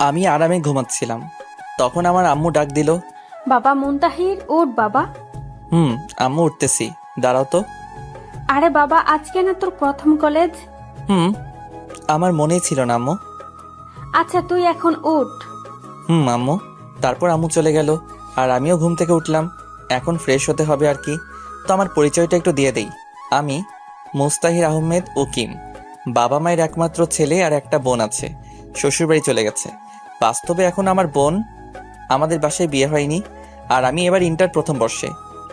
আমি আরামে ঘুমাচ্ছিলাম, তখন আমার আম্মু ডাক দিল। বাবা মুনতাহির, ওঠ বাবা। আম্মু উঠতেছি, দাঁড়াও তো। আরে বাবা, আজকে না তোর প্রথম কলেজ? আমার মনেই ছিল না আম্মু। আচ্ছা তুই এখন উঠ। আম্মু। তারপর আম্মু চলে গেল আর আমিও ঘুম থেকে উঠলাম। এখন ফ্রেশ হতে হবে আর কি। তো আমার পরিচয়টা একটু দিয়ে দেই। আমি মুস্তাহির আহমেদ উকিম। বাবা মায়ের একমাত্র ছেলে আর একটা বোন আছে, শ্বশুরবাড়ি চলে গেছে। বাস্তবে এখন আমার বোন, আমাদের বাসায় বিয়ে হয়নি, আর আমি এবার ইন্টার প্রথম বর্ষে।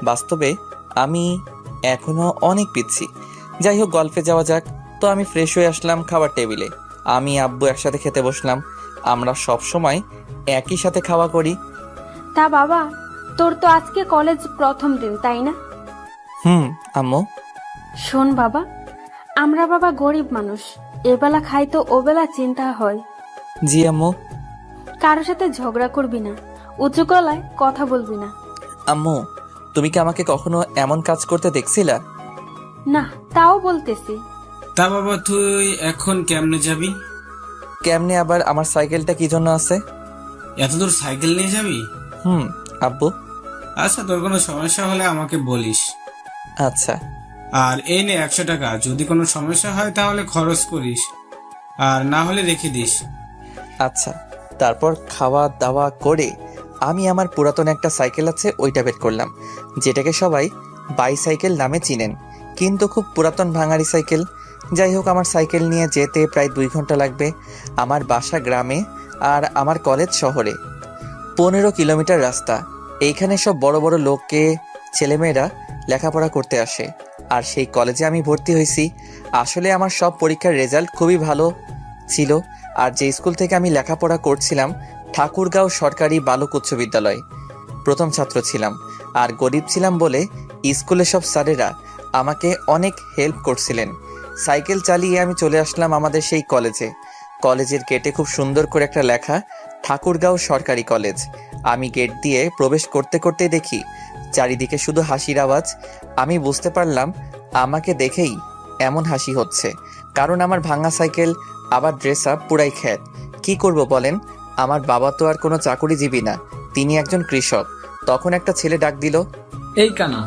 বাস্তবে আমি এখনো অনেক পিচ্ছি। যাই হোক, গল্পে যাওয়া যাক। তো আমি ফ্রেশ হয়ে আসলাম খাবার টেবিলে। আমি আব্বু একসাথে খেতে বসলাম। আমরা সব সময় একই সাথে খাওয়া করি। তা বাবা, তোর তো আজকে কলেজ প্রথম দিন, তাই না? আম্মু। শোন বাবা, আমরা বাবা গরিব মানুষ, এবেলা খাই তো ওবেলা চিন্তা হয়। জি আম্মু। কারোর সাথে ঝগড়া করবি না, উঁচু গলায় কথা বলবি না। আম্মু, তুমি কি আমাকে কখনো এমন কাজ করতে দেখছিলা? না, তাও বলতেছি। তা বাবা, তুই এখন কেমনে যাবি? কেমনে আবার? আমার সাইকেলটা কি জন্য আছে? এত দূর সাইকেল নিয়ে যাবি? আব্বু। আচ্ছা, তোর কোনো সমস্যা হলে আমাকে বলিস। আচ্ছা। আর এই নে 100 টাকা, যদি কোনো সমস্যা হয় তাহলে খরচ করিস, আর না হলে রেখে দিস। আচ্ছা। তারপর খাওয়া দাওয়া করে আমি আমার পুরাতন একটা সাইকেল আছে ওইটা বের করলাম, যেটাকে সবাই বাইসাইকেল নামে চিনেন, কিন্তু খুব পুরাতন ভাঙাড়ি সাইকেল। যাই হোক, আমার সাইকেল নিয়ে যেতে প্রায় 2 ঘন্টা লাগবে। আমার বাসা গ্রামে আর আমার কলেজ শহরে। 15 কিলোমিটার রাস্তা। এইখানে সব বড় বড় লোককে ছেলেমেয়েরা লেখাপড়া করতে আসে, আর সেই কলেজে আমি ভর্তি হয়েছি। আসলে আমার সব পরীক্ষার রেজাল্ট খুবই ভালো ছিল। আর যে স্কুল থেকে আমি লেখাপড়া করছিলাম, ঠাকুরগাঁও সরকারি বালক উচ্চ বিদ্যালয়, প্রথম ছাত্র ছিলাম। আর গরিব ছিলাম বলে স্কুলের সব স্যারেরা আমাকে অনেক হেল্প করছিলেন। সাইকেল চালিয়ে আমি চলে আসলাম আমাদের সেই কলেজে। কলেজের গেটে খুব সুন্দর করে একটা লেখা, ঠাকুরগাঁও সরকারি কলেজ। আমি গেট দিয়ে প্রবেশ করতে করতে দেখি চারিদিকে শুধু হাসির আওয়াজ। আমি বুঝতে পারলাম আমাকে দেখেই এমন হাসি হচ্ছে, কারণ আমার ভাঙা সাইকেল আবার ড্রেস আপ পুরাই খ্যাত। কি করব বলেন? আমার বাবা তো আর কোনো চাকুরিজীবী না, তিনি একজন কৃষক। তখন একটা ছেলে ডাক দিল। এই কানা।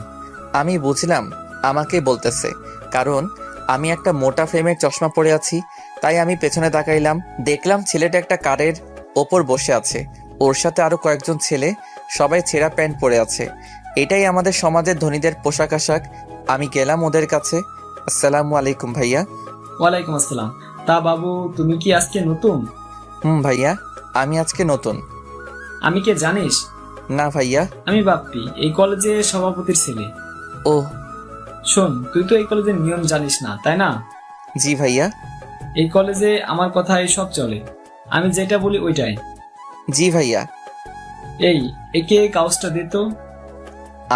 আমি বুঝলাম আমাকে বলতেছে, কারণ আমি একটা মোটা ফ্রেমের চশমা পরে আছি। তাই আমি পেছনে তাকাইলাম, দেখলাম ছেলেটা একটা কারের ওপর বসে আছে। ওর সাথে আরো কয়েকজন ছেলে, সবাই ছেঁড়া প্যান্ট পরে আছে। এটাই আমাদের সমাজের ধনীদের পোশাক আশাক। আমি গেলাম ওদের কাছে। আসসালামু আলাইকুম ভাইয়া। ওয়ালাইকুম আসসালাম। তা বাবু, তুমি কি আজকে নতুন? ভাইয়া, আমি আজকে নতুন। আমি কে জানিস? না ভাইয়া। আমি বাপ্পি, এই কলেজে সভাপতির ছেলে। ও। শোন, তুই তো এই কলেজের নিয়ম জানিস না, তাই না? জি ভাইয়া। এই কলেজে আমার কথাই সব চলে, আমি যেটা বলি ওইটাই। জি ভাইয়া। এই, একে কাগজটা দে তো।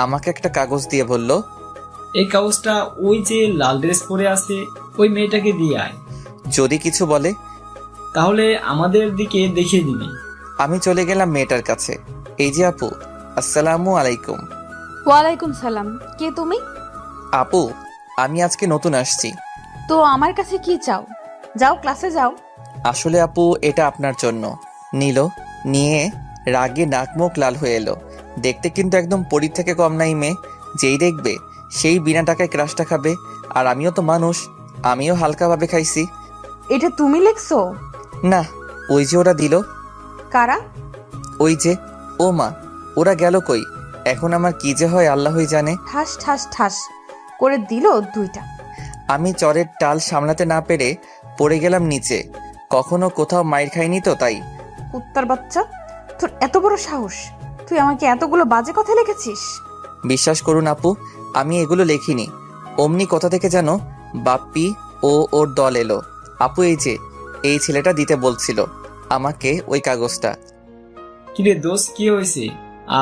আমাকে একটা কাগজ দিয়ে বলল, এই কাগজটা ওই যে লাল ড্রেস পরে আছে ওই মেয়েটাকে দিয়ে আয়। যদি কিছু বলে তাহলে আমাদের দিকে দেখিয়ে দিবি। আমি চলে গেলাম মেয়েটার কাছে। এই যে আপু, আসসালামু আলাইকুম। ওয়ালাইকুম সালাম। কে তুমি? আপু, আমি আজকে নতুন আসছি। তো আমার কাছে কি চাও? যাও ক্লাসে যাও। আসলে আপু, এটা আপনার জন্য। নিল, নিয়ে রাগে নাক মুখ লাল হয়ে এলো। দেখতে কিন্তু একদম পরীর থেকে কম নাই মেয়ে। যেই দেখবে সেই বিনা টাকায় ক্রাশটা খাবে। আর আমিও তো মানুষ, আমিও হালকাভাবে খাইছি। এটা তুমি লিখছো? না, ওই যে ওরা দিল। কারা? ওই যে। ও মা, ওরা গেল কই? এখন আমার কি যে হয় আল্লাহই জানে। ঠাস ঠাস ঠাস করে দিল দুইটা। আমি চরের টাল সামলাতে না পেরে পড়ে গেলাম নিচে। কখনো কোথাও মাইর খাইনি তো, তাই। কুত্তার বাচ্চা, তোর এত বড় সাহস! তুই আমাকে এতগুলো বাজে কথা লিখেছিস? বিশ্বাস করুন আপু, আমি এগুলো লেখিনি। অমনি কথা থেকে যেন বাপ্পি ও ওর দল এলো। আপু, এই যে এই ছেলেটা দিতে বলছিল আমাকে ওই কাগজটা। কিরে দোস্ত, কি হয়েছে?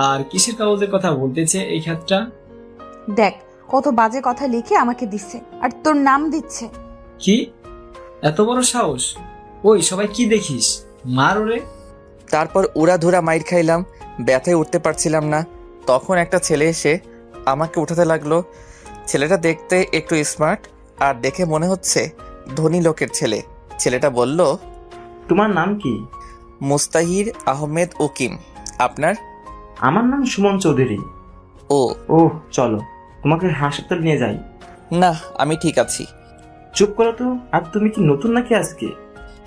আর কিসের কাগজের কথা বলতেছে এই ক্ষেত্রটা? দেখ, কত বাজে কথা লিখে আমাকে দিচ্ছে, আর তোর নাম দিচ্ছে। কি এত বড় সাহস? ওই সবাই কি দেখিস, মার ওরে। তারপর উড়াধুরা মাইর খাইলাম, ব্যথায় উঠতে পারছিলাম না। তখন একটা ছেলে এসে আমাকে উঠাতে লাগলো। ছেলেটা দেখতে একটু স্মার্ট, আর দেখে মনে হচ্ছে ধনী লোকের ছেলে। ছেলেটা বলল, তোমার নাম কি? মুস্তাহির আহমেদ উকিম। আপনার? আমার নাম সুমন চৌধুরী। ও ওহ, চলো তোমাকে হাসপাতাল নিয়ে যাই। না, আমি ঠিক আছি। চুপ করো তো। আর তুমি কি নতুন নাকি আজকে?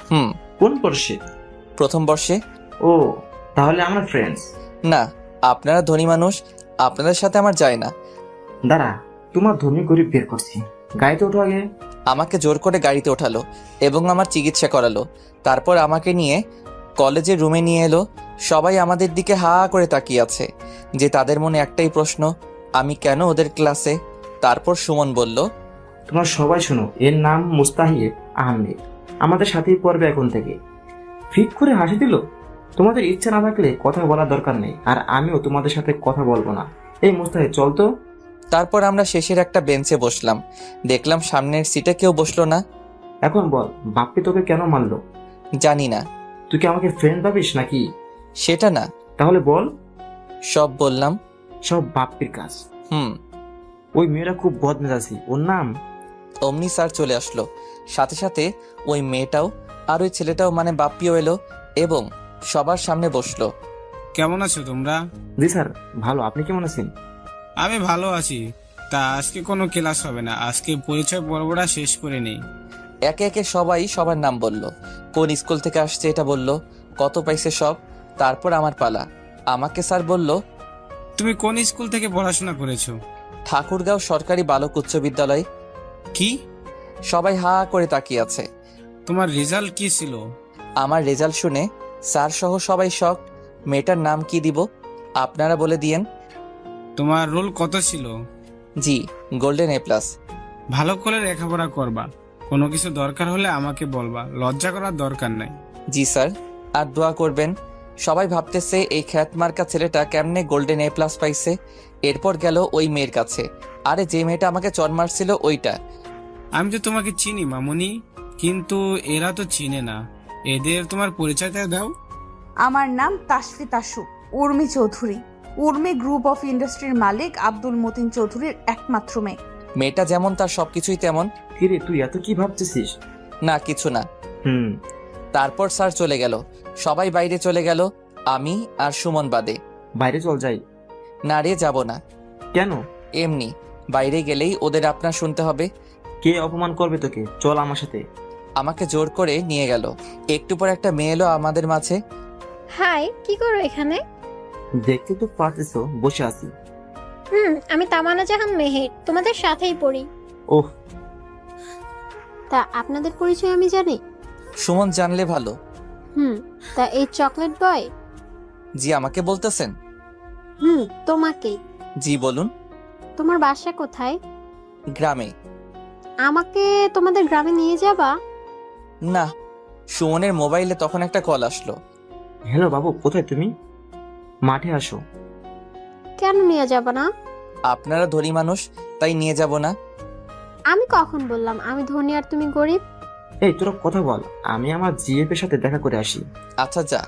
হুম, কোন বর্ষে? প্রথম বর্ষে। ও, তাহলে আমরা ফ্রেন্ডস। না, আপনারা ধনী মানুষ, আপনাদের সাথে আমার যায় না। দাঁড়া, তোমার ধনী গরিব বের করছি। গাড়িতে ওঠো আগে। আমাকে জোর করে গাড়িতে ওঠালো এবং আমার চিকিৎসা করালো। তারপর আমাকে নিয়ে কলেজের রুমে নিয়ে এলো। সবাই আমাদের দিকে হা করে তাকিয়ে আছে, যে তাদের মনে একটাই প্রশ্ন, আমি কেন ওদের ক্লাসে। তারপর সুমন বলল, তোমরা সবাই শোনো, এর নাম মুস্তাহির আহমেদ, আমাদের সাথেই পড়বে এখন থেকে। ফিক করে হাসি দিল। তোমাদের ইচ্ছা না থাকলে কথা বলার দরকার নেই, আর আমিও তোমাদের সাথে কথা বলবো না। এই মুস্তাহির, চল তো। তারপর আমরা শেষের একটা বেঞ্চে বসলাম। দেখলাম সামনের সিটে কেউ বসলো না। এখন বল, বাপ্পি তোকে কেন মারলো? জানি না। তুই কি আমাকে ফ্রেন্ড ভাবিস নাকি? সেটা না। তাহলে বল। সব বললাম। সব বাপ্পির কাজ। হুম। ওই মেয়েরা খুব বদমেজাজি। ওর নাম? অমনি স্যার চলে আসলো। সাথে সাথে ওই মেয়েটাও আর ওই ছেলেটাও মানে বাপ্পিও এলো এবং সবার সামনে বসলো। কেমন আছো তোমরা? জি স্যার, ভালো। আপনি কেমন আছেন? আমি ভালো আছি। তা আজকে কোনো ক্লাস হবে না, আজকে পরিচয় পর্বটা শেষ করে নেই। একে একে সবাই সবার নাম বলল, কোন স্কুল থেকে আসছে এটা বলল, কত পাইছে সব। তারপর আমার পালা। আমাকে স্যার বলল, তুমি কোন স্কুল থেকে পড়াশোনা করেছো? ঠাকুরগাঁও সরকারি বালক উচ্চ বিদ্যালয়। কি? সবাই হা করে তাকিয়ে আছে। তোমার রেজাল্ট কি ছিল? আমার রেজাল্ট শুনে স্যার সহ সবাই শক। মেয়েটার নাম কি দিব, আপনারা বলে দিয়েন। তোমার রোল কত ছিল? জি, গোল্ডেন A+। ভালো করে লেখাপড়া করবা, কোনো কিছু দরকার হলে আমাকে বলবা, লজ্জা করার দরকার নাই। জি স্যার। আর দোয়া করবেন। সবাই ভাবতেছে এই খ্যাতমার্কা ছেলেটা কেমনে গোল্ডেন A+ পাইছে। এরপর গেল ওই মেয়ের কাছে। আরে যে মেয়েটা আমাকে চর মারছিল ওইটা। আমি তো তোমাকে চিনি মামুনি, কিন্তু এরা তো চিনে না। এদের তোমার পরিচয়টা দাও। আমার নাম তাশফি তাসু উর্মি চৌধুরী। উর্মি গ্রুপ অফ ইন্ডাস্ট্রির মালিক আব্দুল মতিন চৌধুরীর একমাত্র মেয়ে। মেয়েটা যেমন তার সবকিছুই তেমন। কিরে, তুই এত কি ভাবতেছিস? না, কিছু না। হুম। তারপর স্যার চলে গেল। সবাই বাইরে চলে গেল, আমি আর সুমন বাদে। বাইরে চল যাই। না রে, যাব না। কেন? এমনি, বাইরে গেলেই ওদের আপনার শুনতে হবে। কে অপমান করবে তোকে? চল আমার সাথে। আমাকে জোর করে নিয়ে গেল। একটু পর একটা মেয়ে এলো আমাদের মাঝে। হাই, কি করো এখানে? দেখতে তো পারতেছো, বসে আছি। আমি তামান্না জাহান মেহের, তোমাদের সাথেই পড়ি। ওহ, তা আপনাদের পরিচয় আমি জানি। সুমন জানলে ভালো। তা এই চকলেট বয়? জি, আমাকে বলতেছেন? তোমাকেই। জি বলুন। তোমার বাসা কোথায়? গ্রামে। আমাকে তোমাদের গ্রামে নিয়ে যাবা? না। সুমনের মোবাইলে তখন একটা কল আসলো। হ্যালো বাবু, কোথায় তুমি? মাঠে আসো। কেন নিয়ে যাবা না? আপনারা ধনী মানুষ, তাই নিয়ে যাব না। আমি কখন বললাম আমি ধনী আর তুমি গরিব? এই, তোরা কথা বল, আমি আমার জিএফ এর সাথে দেখা করে আসি। আচ্ছা যা।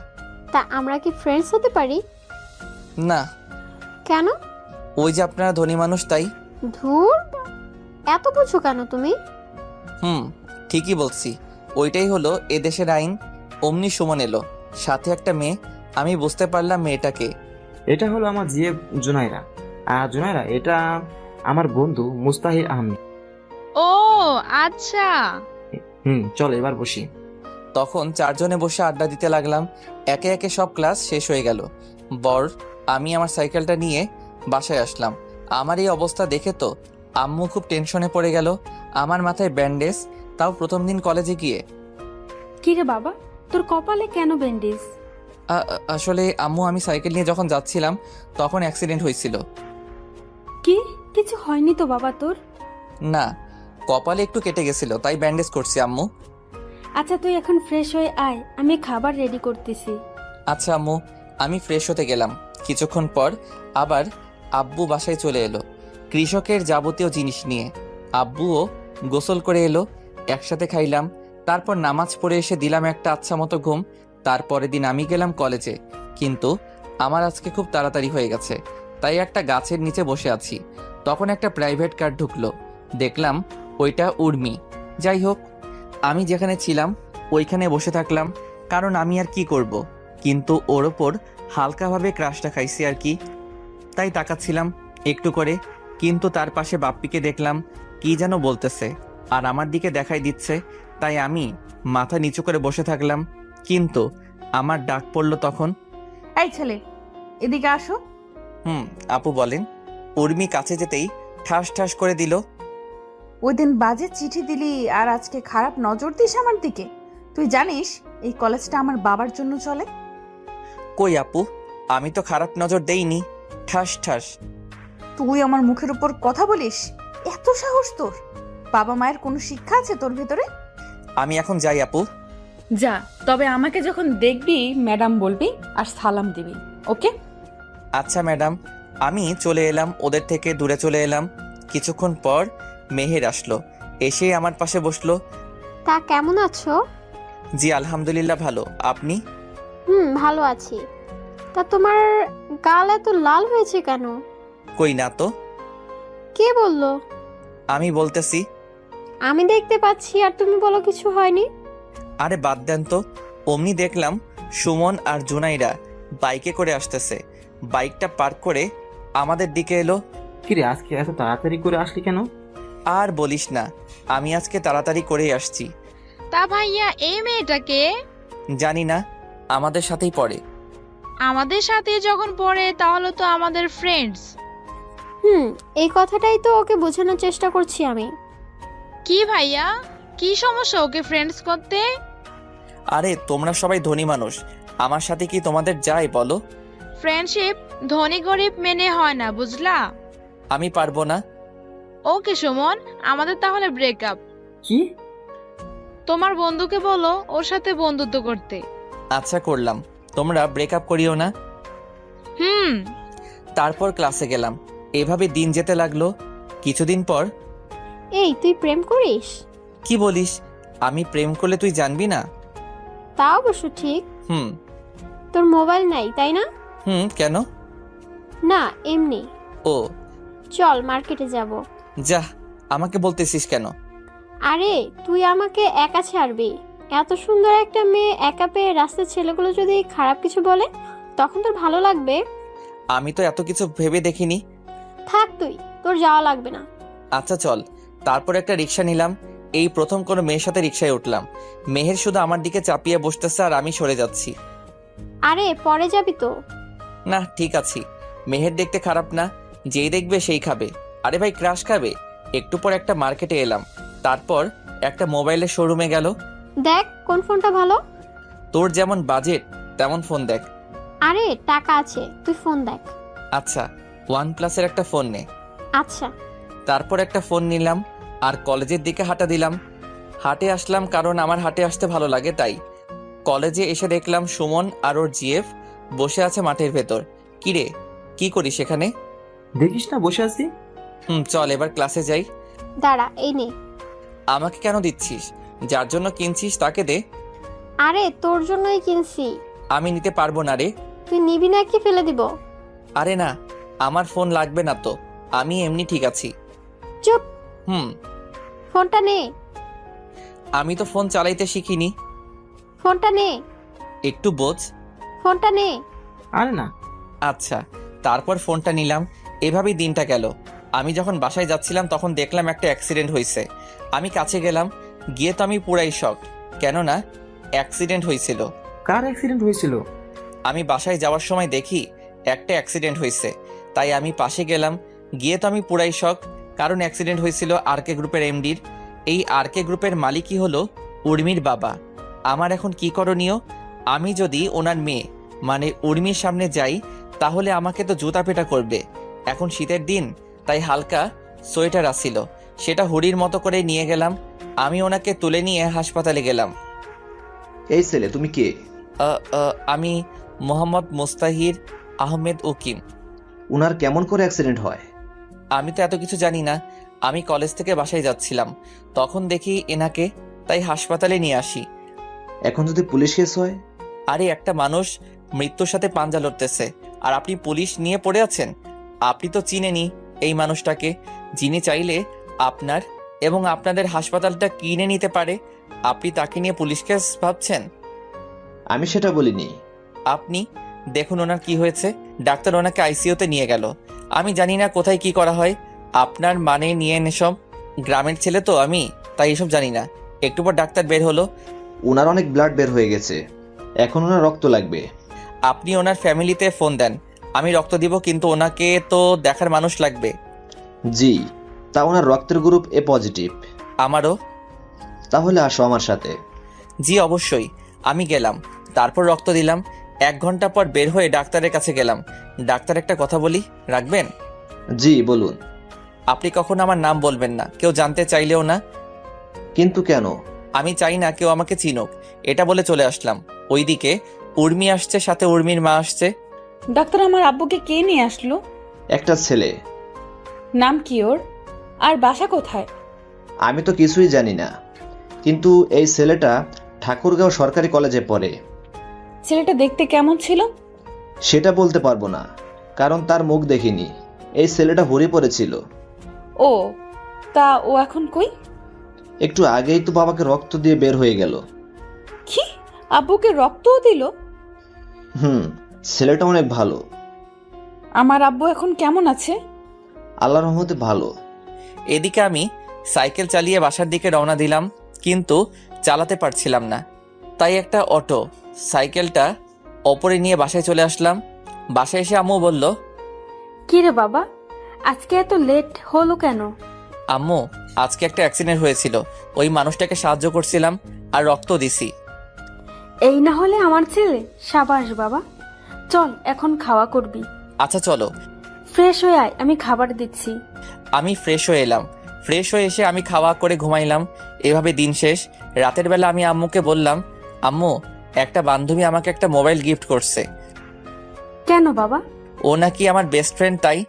তা আমরা কি ফ্রেন্ডস হতে পারি? না। কেন? ওই যে আপনারা ধনী মানুষ তাই। ধুর, এত বুঝো কেন তুমি? ঠিকই বলছি। ওইটাই হলো এদেশের আইন। অমনি সুমন এলো, সাথে একটা মেয়ে। আমি বুঝতে পারলাম মেয়েটাকে। এটা হলো আমার জিএফ জুনাইরা। আর জুনাইরা, এটা আমার বন্ধু মুস্তাহির আহমেদ। ও আচ্ছা। চল এবার বসি। তখন চারজনে বসে আড্ডা দিতে লাগলাম। একে একে সব ক্লাস শেষ হয়ে গেল। আমি আমার সাইকেলটা নিয়ে বাসায় আসলাম। আমার এই অবস্থা দেখে তো আম্মু খুব টেনশনে পড়ে গেল। আমার মাথায় ব্যান্ডেজ, তাও প্রথম দিন কলেজে গিয়ে। কিরে বাবা, তোর কপালে কেন ব্যান্ডেজ? আসলে আম্মু, আমি সাইকেল নিয়ে যখন যাচ্ছিলাম তখন অ্যাক্সিডেন্ট হয়েছিল। কি? কিছু হয়নি তো বাবা তোর? না, কপালে একটু কেটে গেছিল, তাই ব্যান্ডেজ করছি আম্মু। আচ্ছা তুই এখন ফ্রেশ হয়ে আয়, আমি খাবার রেডি করতেছি। আচ্ছা আম্মু। আমি ফ্রেশ হতে গেলাম। কিছুক্ষণ পর আবার আব্বু বাসায় চলে এলো কৃষকের যাবতীয় জিনিস নিয়ে। আব্বুও গোসল করে এলো, একসাথে খাইলাম। তারপর নামাজ পড়ে এসে দিলাম একটা আচ্ছা মতো ঘুম। তারপরের দিন আমি গেলাম কলেজে, কিন্তু আমার আজকে খুব তাড়াতাড়ি হয়ে গেছে, তাই একটা গাছের নিচে বসে আছি। তখন একটা প্রাইভেট কার ঢুকলো। দেখলাম ওইটা উর্মি। যাই হোক, আমি যেখানে ছিলাম ওইখানে বসে থাকলাম, কারণ আমি আর কি করব। কিন্তু ওর ওপর হালকাভাবে ক্রাশটা খাইছি আর কি, তাই তাকাচ্ছিলাম একটু করে। কিন্তু তার পাশে বাপ্পিকে দেখলাম কি যেন বলতেছে, আর আমার দিকে দেখাই দিচ্ছে, তাই আমি মাথা নিচু করে বসে থাকলাম। কিন্তু আমার ডাক পড়লো তখন। এই ছেলে, এদিকে আসো। আপু বলেন। উর্মি কাছে যেতেই ঠাস ঠাস করে দিল। ওই দিন বাজে চিঠি দিলি আর আজকে খারাপ নজর দিস আমার দিকে। তুই জানিস এই কলেজটা আমার বাবার জন্য চলে। কই আপু, আমি তো খারাপ নজর দেইনি। ঠাস ঠাস। তুই আমার মুখের উপর কথা বলিস? এত সাহস তোর? বাবা মায়ের কোনো শিক্ষা আছে তোর ভেতরে? আমি এখন যাই আপু। যা, তবে আমাকে যখন দেখবি ম্যাডাম বলবি আর সালাম দিবি, ওকে? আচ্ছা ম্যাডাম। আমি চলে এলাম, ওদের থেকে দূরে চলে এলাম। কিছুক্ষণ পর মেহের আসলো, এসে আমার পাশে বসলো। তা কেমন আছো? জি আলহামদুলিল্লাহ ভালো, আপনি? ভালো আছি। তা তোমার গাল এত লাল হয়েছে কেন? কই না তো। কে বললো? আমি বলতেছি। আমি দেখতে পাচ্ছি আর তুমি বলো কিছু হয়নি। আরে বাদ দেন তো। অমনি দেখলাম সুমন আর জুনাইরা বাইকে করে আসতেছে। বাইকটা পার্ক করে আমাদের দিকে এলো। কিরে, আজকে এত তাড়াতাড়ি করে আসলি কেন? আর বলিস না, আমি আজকে তাড়াতাড়ি করেই আসছি। তা ভাইয়া, এই মেয়েটাকে? জানি না, আমাদের সাথেই পড়ে। আমাদের সাথে যখন পড়ে তাহলে তো আমাদের ফ্রেন্ডস। এই কথাটাই তো ওকে বোঝানোর চেষ্টা করছি আমি। কি ভাইয়া, কি সমস্যা ওকে ফ্রেন্ডস করতে? আরে তোমরা সবাই ধনী মানুষ, আমার সাথে কি তোমাদের যায় বলো? ফ্রেন্ডশিপ ধনী গরিব মেনে হয় না, বুঝলা? আমি পারবো না। ওকে সুমন, আমাদের তাহলে ব্রেকআপ। কি? তোমার বন্ধুকে বলো ওর সাথে বন্ধুত্ব করতে। আচ্ছা করলাম, তোমরা ব্রেকআপ করিও না। তারপর ক্লাসে গেলাম। এভাবে দিন যেতে লাগলো। কিছুদিন পর। এই, তুই প্রেম করিস? কি বলিস? আমি প্রেম করলে তুই জানবি না? তা অবশ্য ঠিক। হুম। তোর মোবাইল নাই তাই না? কেন? না, এমনি। ও চল মার্কেটে যাব। যা, আমাকে বলতেছিস কেন? আরে তুই আমাকে একা ছাড়বি? এত সুন্দর একটা মেয়ে একা পেয়ে রাস্তার ছেলেগুলো যদি খারাপ কিছু বলে তখন তোর ভালো লাগবে? আমি তো এত কিছু ভেবে দেখিনি। থাক তুই, তোর যাওয়া লাগবে না। আচ্ছা চল। তারপর একটা রিক্সা নিলাম। এই প্রথম কোনো মেয়ের সাথে রিক্সায় উঠলাম। মেহের শুধু আমার দিকে চাপিয়ে বসতেছে আর আমি সরে যাচ্ছি। আরে পরে যাবি তো। না ঠিক আছি, মেহের দেখতে খারাপ না, যেই দেখবে সেই খাবে। আরে ভাই ক্রাশ খাবে। একটু পর একটা মার্কেটে এলাম, তারপর একটা মোবাইলের শোরুমে গেল। দেখ কোন ফোনটা ভালো। তোর যেমন বাজেট তেমন ফোন দেখ। আরে টাকা আছে, তুই ফোন দেখ। আচ্ছা, OnePlus-এর একটা ফোন নে। আচ্ছা। তারপর একটা ফোন নিলাম আর কলেজের দিকে হাঁটা দিলাম। হাটে আসলাম কারণ আমার হাটে আসতে ভালো লাগে তাই। কলেজে এসে দেখলাম সুমন আর ওর জিএফ বসে আছে মাঠের ভেতর। কিরে, কি করিস সেখানে? দেখিস না বসে আছি। চল এবার ক্লাসে যাই। দাঁড়া, এই নে। আমাকে কেন দিচ্ছিস? যার জন্য কিনছিস তাকে দে। আরে তোর জন্যই কিনছি। আমি নিতে পারবো না রে। তুই নিবি নাকি ফেলে দিব? আরে না, আমার ফোন লাগবে না তো, আমি এমনি ঠিক আছি। চুপ। ফোনটা নে। আমি তো ফোন চালাইতে শিখিনি। ফোনটা নে। একটু বোঝ। ফোনটা নে। আরে না। আচ্ছা, তারপর ফোনটা নিলাম। এভাবেই দিনটা গেল। আমি যখন বাসায় যাচ্ছিলাম তখন দেখলাম একটা অ্যাক্সিডেন্ট হয়েছে। আমি কাছে গেলাম, গিয়ে তো আমি পুরাই শক, কেননা অ্যাক্সিডেন্ট হয়েছিল। কার অ্যাক্সিডেন্ট হয়েছিল? আমি বাসায় যাওয়ার সময় দেখি একটা অ্যাক্সিডেন্ট হয়েছে, তাই আমি পাশে গেলাম। গিয়ে তো আমি পুরাই শক, কারণ অ্যাক্সিডেন্ট হয়েছিল আরকে গ্রুপের এমডির। এই আরকে গ্রুপের মালিকই হলো উর্মির বাবা। আমার এখন কি করণীয়? আমি যদি ওনার মেয়ে মানে উর্মির সামনে যাই তাহলে আমাকে তো জুতা পেটা করবে। এখন শীতের দিন, তাই হালকা সোয়েটার আসছিল, সেটা হুডির মতো করে নিয়ে গেলাম। আমি ওনাকে তুলে নিয়ে হাসপাতালে গেলাম। এই ছেলে, তুমি কে? আমি মোহাম্মদ মুস্তাহির আহমেদ উকিম। উনার কেমন করে অ্যাক্সিডেন্ট হয়? আমি তো এত কিছু জানি না। আমি কলেজ থেকে বাসায় যাচ্ছিলাম, তখন দেখি এনাকে, তাই হাসপাতালে নিয়ে আসি। এখন যদি পুলিশ কেস হয়? আরে একটা মানুষ মৃত্যুর সাথে পাঞ্জা লড়তেছে আর আপনি পুলিশ নিয়ে পড়ে আছেন? আপনি তো চিনেনি এই মানুষটাকে, যিনি চাইলে আপনার এবং আপনাদের হাসপাতালটা কিনে নিতে পারে, আপনি তাকে নিয়ে পুলিশ কেস ভাবছেন? আমি সেটা বলিনি। আপনি দেখুন ওনার কি হয়েছে। ডাক্তার ওনাকে আইসিইউতে নিয়ে গেল। আমি জানি না কোথায় কি করা হয়। আপনার মানে নিয়ে এসব, গ্রামের ছেলে তো আমি, তাই এসব জানি না। একটু পর ডাক্তার বের হলো। ওনার অনেক ব্লাড বের হয়ে গেছে, এখন ওনার রক্ত লাগবে। আপনি ওনার ফ্যামিলিতে ফোন দেন, আমি রক্ত দিব, কিন্তু ওনাকে তো দেখার মানুষ লাগবে। জি, তা ওনার রক্তের গ্রুপ এ পজিটিভ। আমারও। তাহলে আসো আমার সাথে। জি অবশ্যই। আমি গেলাম, তারপর রক্ত দিলাম। 1 ঘন্টা পর বের হয়ে ডাক্তারের কাছে গেলাম। ডাক্তার, একটা কথা বলি, রাখবেন? জি বলুন। আপনি কখনো আমার নাম বলবেন না, কেউ জানতে চাইলেও না। কিন্তু কেন? আমি চাই না কেউ আমাকে চিনুক, এটা বলে চলে আসলাম। ওইদিকে উর্মি আসছে, সাথে উর্মির মা আসছে। ডাক্তার, আমার আব্বুকে কে নিয়ে আসলো? একটা ছেলে। নাম কি ওর? আর বাসা কোথায়? আমি তো কিছুই জানি না, কিন্তু এই ছেলেটা ঠাকুরগাঁও সরকারি কলেজে পড়ে। ছেলেটা দেখতে কেমন ছিল? সেটা বলতে পারবো না, কারণ তার মুখ দেখিনি। এই ছেলেটা হরি পড়েছিল। ও, তা ও এখন কই? একটু আগেই তো বাবাকে রক্ত দিয়ে বের হয়ে গেল। কি, আব্বুকে রক্তও দিল? ছেলেটা অনেক ভালো। আমার আব্বু এখন কেমন আছে? আল্লাহর রহমতে ভালো। এদিকে আমি সাইকেল চালিয়ে বাসার দিকে রওনা দিলাম, কিন্তু চালাতে পারছিলাম না। তাই একটা অটো সাইকেলটা ওপরে নিয়ে বাসায় চলে আসলাম। বাসায় এসে আম্মু বলল, কি রে বাবা, আজকে এত লেট হলো কেন? আম্মু, আজকে একটা অ্যাক্সিডেন্ট হয়েছিল, ওই মানুষটাকে সাহায্য করছিলাম আর রক্ত দিছি। এই না হলে আমার ছেলে। সাবাস বাবা, চল এখন খাওয়া করবি। আচ্ছা চলো। ফ্রেশ হয়ে আয়, আমি খাবার দিচ্ছি। আমি ফ্রেশ হয়ে এলাম। ফ্রেশ হয়ে এসে আমি খাওয়া করে ঘুমাইলাম। এভাবে দিন শেষ। রাতের বেলা আমি আম্মুকে বললাম, আম্মু, একটা বান্ধবী আমাকে একটা মোবাইল গিফট করছে। কেন বাবা? ও নাকি আমার বেস্ট ফ্রেন্ড, তাই।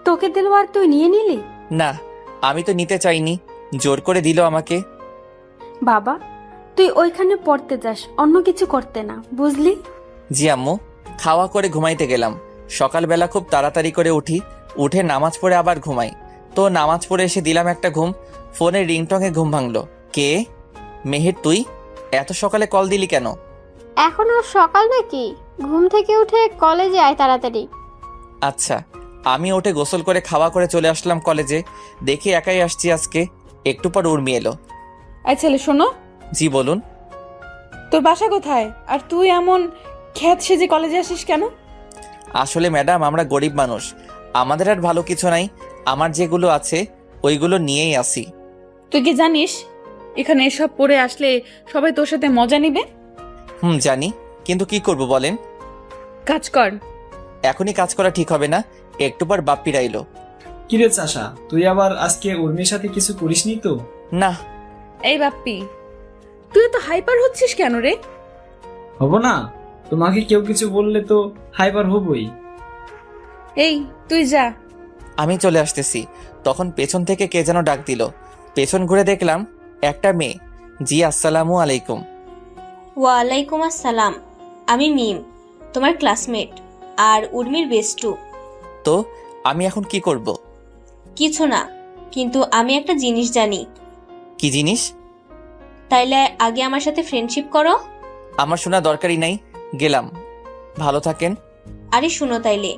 তোকে দিল আর তুই নিয়ে নিলি? না, আমি তো নিতে চাইনি, জোর করে দিল আমাকে। বাবা, তুই ওইখানে পড়তে যাস, অন্য কিছু করতে না, বুঝলি? জি আম্মু। খাওয়া করে ঘুমাইতে গেলাম। সকালবেলা খুব তাড়াতাড়ি করে উঠে নামাজ পড়ে আবার ঘুমাই। তো নামাজ পড়ে এসে দিলাম একটা ঘুম। ফোনের রিংটংয়ে ঘুম ভাঙলো। কে? মেহের, তুই এত সকালে কল দিলি কেন? এখনো সকাল নাকি? ঘুম থেকে উঠে কলেজে আয় তাড়াতাড়ি। আচ্ছা। আমি উঠে গোসল করে খাওয়া করে চলে আসলাম কলেজে। দেখি একাই আসছি আজকে। একটু পর উর্মি এলো। এই ছেলে, শোনো। জি বলুন। তোর বাসা কোথায়? আর তুই এমন খ্যাত সেজে কলেজে আসিস কেন? আসলে ম্যাডাম, আমরা গরিব মানুষ, আমাদের আর ভালো কিছু নাই। আমার যেগুলো আছে ওইগুলো নিয়েই আসি। তুই কি জানিস এখানে এসব পড়ে আসলে সবাই তোর সাথে মজা নিবে? জানি, কিন্তু কি করব বলেন। কাজ কর। এখনই কাজ করা ঠিক হবে না, একটু পর বাপ্পি রাইলো। কিরে চাষা, তুই আবার আজকে উর্মির সাথে কিছু করিসনি তো? না। এই বাপ্পি, তুই তো হাইপার হচ্ছিস কেন রে? হব না? তোমাকে কেউ কিছু বললে তো হাইপার হবই। এই তুই যা। আমি চলে আসতেছি, তখন পেছন থেকে কে যেন ডাক দিল। পেছন ঘুরে দেখলাম একটা মেয়ে। জি আসসালামু আলাইকুম। ওয়ালাইকুম আসসালাম। আমি মিম, তোমার ক্লাসমেট আর উর্মির বেস্টু। তো আমি এখন কি করব? কিছু না, কিন্তু আমি একটা জিনিস জানি। কি জিনিস? তাইলে আগে আমার সাথে ফ্রেন্ডশিপ করো। আমার শোনা দরকারই নাই, গেলাম। ভালো থাকেন। আরে শুনো তাইলে।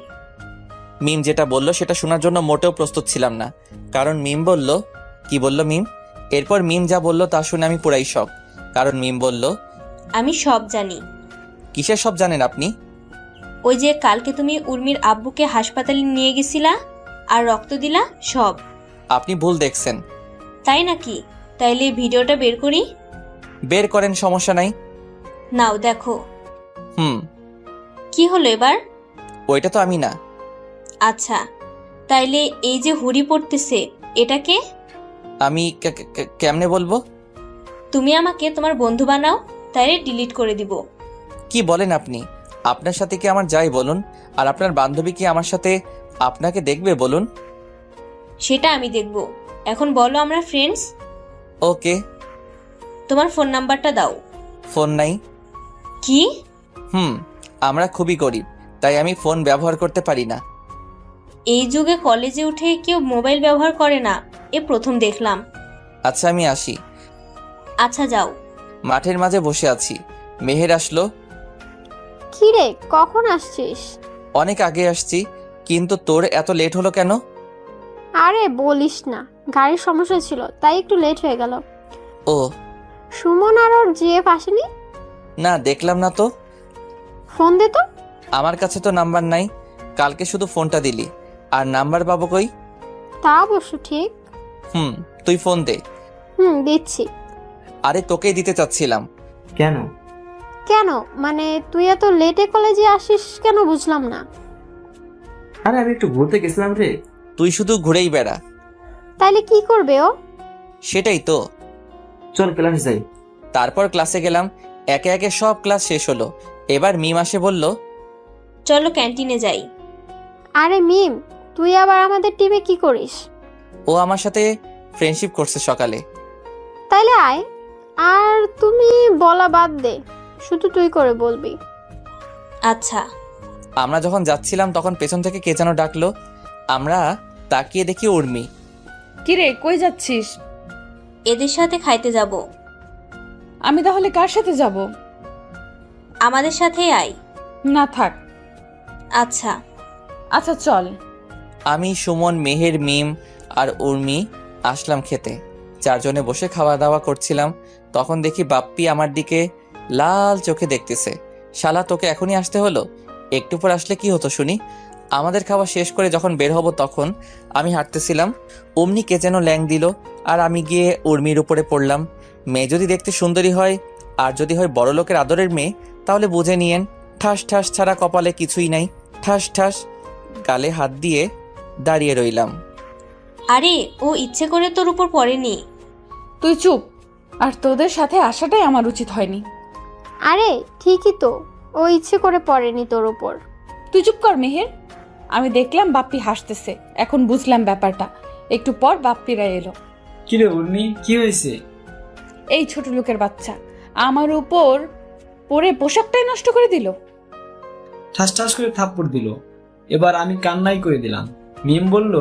মিম যেটা বলল সেটা শোনার জন্য মোটেও প্রস্তুত ছিলাম না, কারণ মিম বলল। কি বলল মিম? এরপর মিম যা বলল তা শুনে আমি পুরাই শক, কারণ মিম বলল, আমি সব জানি। কিসের সব জানেন আপনি? ওই যে কালকে তুমি উর্মির আব্বুকে হাসপাতালে নিয়ে গেছিলা আর রক্ত দিলা, সব। আপনি ভুল দেখছেন। তাই নাকি? তাইলে ভিডিওটা বের করি। বের করেন, সমস্যা নাই। নাও দেখো। কি হলো এবার? ওইটা তো আমি না। আচ্ছা, তাইলে এই যে হুড়ি পড়তেছে, এটাকে আমি কেমনে বলবো? তুমি আমাকে তোমার বন্ধু বানাও, তাইলে ডিলিট করে দিব। কি বলেন আপনি? আপনার সাথে কি আমার যাই বলুন, আর আপনার বান্ধবী কি আমার সাথে আপনাকে দেখবে বলুন? সেটা আমি দেখব। এখন বলো আমরা ফ্রেন্ডস। ওকে। তোমার ফোন নাম্বারটা দাও। ফোন নাই। কি? আমরা খুবই গরিব, তাই আমি ফোন ব্যবহার করতে পারি না। এই যুগে কলেজে উঠে কেউ মোবাইল ব্যবহার করে না, এ প্রথম দেখলাম। আচ্ছা আমি আসি। আচ্ছা যাও। মাঠের মাঝে বসে আছি, মেহের আসলো। কি রে, কখন আসছিস? অনেক আগে আসছি, কিন্তু তোর এত লেট হলো কেন? আরে বলিস না, গাড়ির সমস্যা ছিল তাই একটু লেট হয়ে গেল। ও সুমন আর ওর জিএফ আসেনি? না, দেখলাম না তো। ফোন দে তো। আমার কাছে তো নাম্বার নাই, কালকে শুধু ফোনটা দিলি, আর নাম্বার পাবো কই? তা অবশ্য ঠিক। তুই ফোন দে। দিচ্ছি। আরে তোকেই দিতে চাচ্ছিলাম। কেন? কেন মানে তুই এত লেটে কলেজে আসিস কেন বুঝলাম না। আরে আমি একটু ঘুরতে গেছিলাম রে। তুই শুধু ঘুরেই বেড়া। তাইলে কি করবে ও? সেটাই তো। চল ক্লাস যাই। তারপর ক্লাসে গেলাম, একে একে সব ক্লাস শেষ হলো। এবার মিম আসে বলল, চলো ক্যান্টিনে যাই। আরে মিম, তুই আবার আমাদের টিমে কি করিস? ও আমার সাথে ফ্রেন্ডশিপ করছে সকালে। তাইলে আয়। আর তুমি বলা বাদ দে, শুধু তুই করে বলবি। আচ্ছা। আমরা যখন যাচ্ছিলাম তখন পেছন থেকে কে যেন ডাকলো। আমরা তাকিয়ে দেখি উর্মি। কিরে, কই যাচ্ছিস? এদের সাথে খাইতে যাব। আমি তাহলে কার সাথে যাব? আমাদের সাথেই আয়। না থাক। আচ্ছা। আচ্ছা চল। আমি, সুমন, মেহের, মিম আর উর্মি আসলাম খেতে। চারজনে বসে খাওয়া দাওয়া করছিলাম। তখন দেখি বাপ্পি আমার দিকে লাল চোখে দেখতেছে। শালা, তোকে এখনই আসতে হলো? একটু পর আসলে কি হতো শুনি? আমাদের খাওয়া শেষ করে যখন বের হব তখন আমি হাঁটতেছিলাম, অমনি কে যেন ল্যাং দিল, আর আমি গিয়ে উর্মির উপরে পড়লাম। মেয়ে যদি দেখতে সুন্দরী হয় আর যদি হয় বড়লোকের আদরের মেয়ে, তাহলে বুঝে নিয়েন ঠাস ঠাস ছাড়া কপালে কিছুই নাই। ঠাস ঠাস গালে হাত দিয়ে দাঁড়িয়ে রইলাম। আরে ও ইচ্ছে করে তোর উপর পড়েনি। তুই চুপ। আর তোদের সাথে আসাটাই আমার উচিত হয়নি। আরে ঠিকই তো, ও ইচ্ছে করে পড়েনি তোর উপর। তুই চুপ কর মেহের। আমি দেখলাম বাপ্পি হাসতেছে, এখন বুঝলাম ব্যাপারটা। একটু পর বাপ্পিরা এলো। কিরে উর্মি, কি হয়েছে? এই ছোট লোকের বাচ্চা আমার উপর পরে পোশাকটাই নষ্ট করে দিল। ঠাস ঠাস করে থাপ্পড় দিল। এবার আমি কান্নাই করে দিলাম। মিম বলল,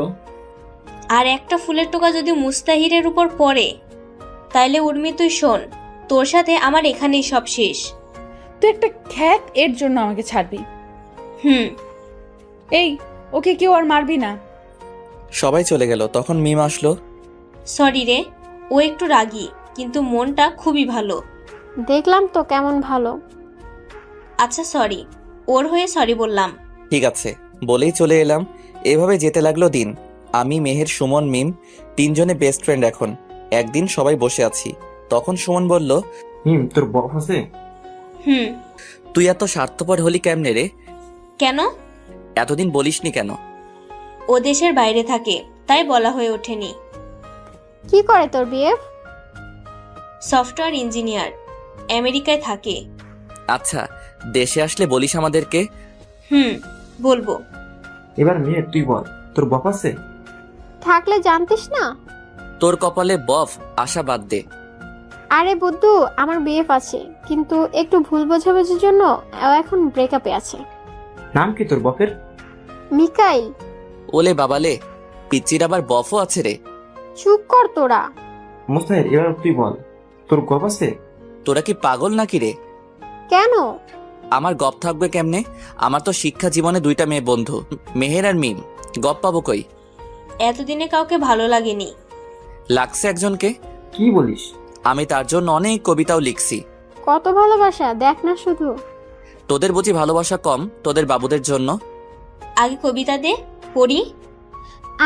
আর একটা ফুলের টোকা যদি মুস্তাহিরের উপর পড়ে তাইলে উর্মি তুই শোন, তোর সাথে আমার এখানেই সব শেষ। তুই একটা খ্যাত, এর জন্য আমাকে ছাড়বি? এই, ওকে কেউ আর মারবি না। সবাই চলে গেল, তখন মিম আসলো। সরি রে, ও একটু রাগী কিন্তু মনটা খুবই ভালো। দেখলাম তো কেমন ভালো। আচ্ছা সরি, ওর হয়ে সরি বললাম। ঠিক আছে বলেই চলে এলাম। এভাবে যেতে লাগলো দিন। আমি, মেহের, সুমন, মিম তিনজনে বেস্ট ফ্রেন্ড এখন। একদিন সবাই বসে আছি, তখন সুমন বলল, তোর বফ আছে? তুই এত স্বার্থপর হলি কেমনে রে? কেন? এতদিন বলিসনি কেন? ও দেশের বাইরে থাকে তাই বলা হয়ে ওঠেনি। কি করে তোর বিএফ? সফটওয়্যার ইঞ্জিনিয়ার, আমেরিকায় থাকে। আচ্ছা, দেশে আসলে বলিস আমাদেরকে। বলবো। এবার মেয়ে তুই বল, তোর বফ আছে? থাকলে জানতিস না? তোর কপালে বফ আশা বাদ দে। আরে বুদ্ধু, আমার বিএফ আছে, কিন্তু একটু ভুল বোঝাবুঝির জন্য ও এখন ব্রেকআপে আছে। নাম কি তোর বফের? মিকাইল। ওলে বাবালে, পিচ্চির আবার বফও আছে রে। চুপ কর তোরা। মুস্তাহির, এবার তুই বল, তোর গপ আছে? তোরা কি পাগল নাকি রে? কেন? আমার গপ থাকবে কেমনে? আমার তো শিক্ষা জীবনে দুইটা মেয়ে বন্ধু, মেহের আর মিম। গপ পাবো কই? এতদিনে কাউকে ভালো লাগেনি। লাগছে একজনকে। কি বলিস? আমি তার জন্য অনেক কবিতাও লিখছি। কত ভালোবাসা দেখ না শুধু। তোদের বুঝি ভালোবাসা কম তোদের বাবুদের জন্য? আগে কবিতা দে, পড়ি।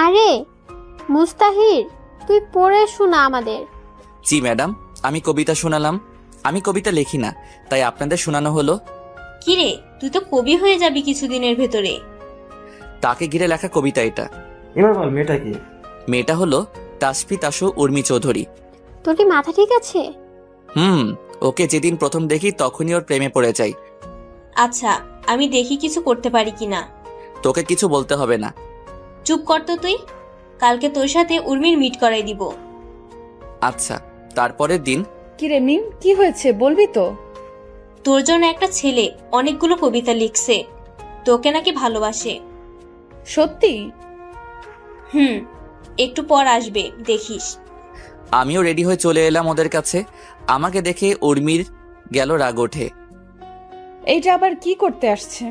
আরে মুস্তাহির, তুই পড়ে শোনা আমাদের। জি ম্যাডাম, আমি কবিতা শোনালাম। আমি কবিতা লিখি না, তাই আপনাদের শোনানো হলো। কিরে, তুই তো কবি হয়ে যাবি কিছুদিনের ভেতরে। তাকে ঘিরে লেখা কবিতা এটা। এবার বল মেয়েটা কি? মেয়েটা হলো তাসফি তাসু উর্মি চৌধুরী। তোর কি মাথা ঠিক আছে? ওকে যেদিন প্রথম দেখি তখনই ওর প্রেমে পড়ে যাই। আচ্ছা, আমি দেখি কিছু করতে পারি কিনা। তোকে কিছু বলতে হবে না। চুপ কর তো তুই। কালকে তোর সাথে উর্মির মিট করাই দিব। আচ্ছা। তারপরের দিন। কিরে মিম, কি হয়েছে বলবি তো? তোর জন্য একটা ছেলে অনেকগুলো কবিতা লিখছে, তোকে নাকি ভালোবাসে। সত্যি? একটু পর আসবে, দেখিস। আমিও রেডি হয়ে চলে এলাম ওদের কাছে। আমাকে দেখে উর্মির গেল রাগ ওঠে। এইটা আবার কি করতে আসছে?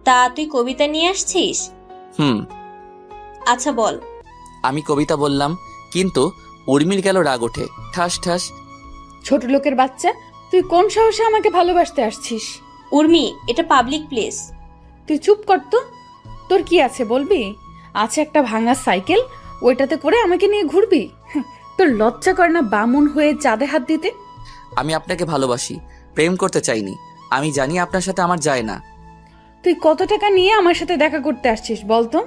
তা তুই কবিতা নিয়ে আসছিস? হুম। আচ্ছা বল। আমি কবিতা বললাম, কিন্তু উর্মির গেল রাগ ওঠে। ঠাস ঠাস। ছোট লোকের বাচ্চা, তুই কোন সাহসে আমাকে ভালোবাসতে আসছিস? উর্মি, এটা পাবলিক প্লেস। তুই চুপ কর তো। তোর কি আছে বলবি? আছে একটা ভাঙা সাইকেল, ওইটাতে করে আমাকে নিয়ে ঘুরবি? তোর লজ্জা করে না বামুন হয়ে চাঁদে হাত দিতে? আমি আপনাকে ভালোবাসি, প্রেম করতে চাইনি। আমি জানি আপনার সাথে আমার যায় না। তুই কত টাকা নিয়ে আমার সাথে দেখা করতে আসছিস বলতো?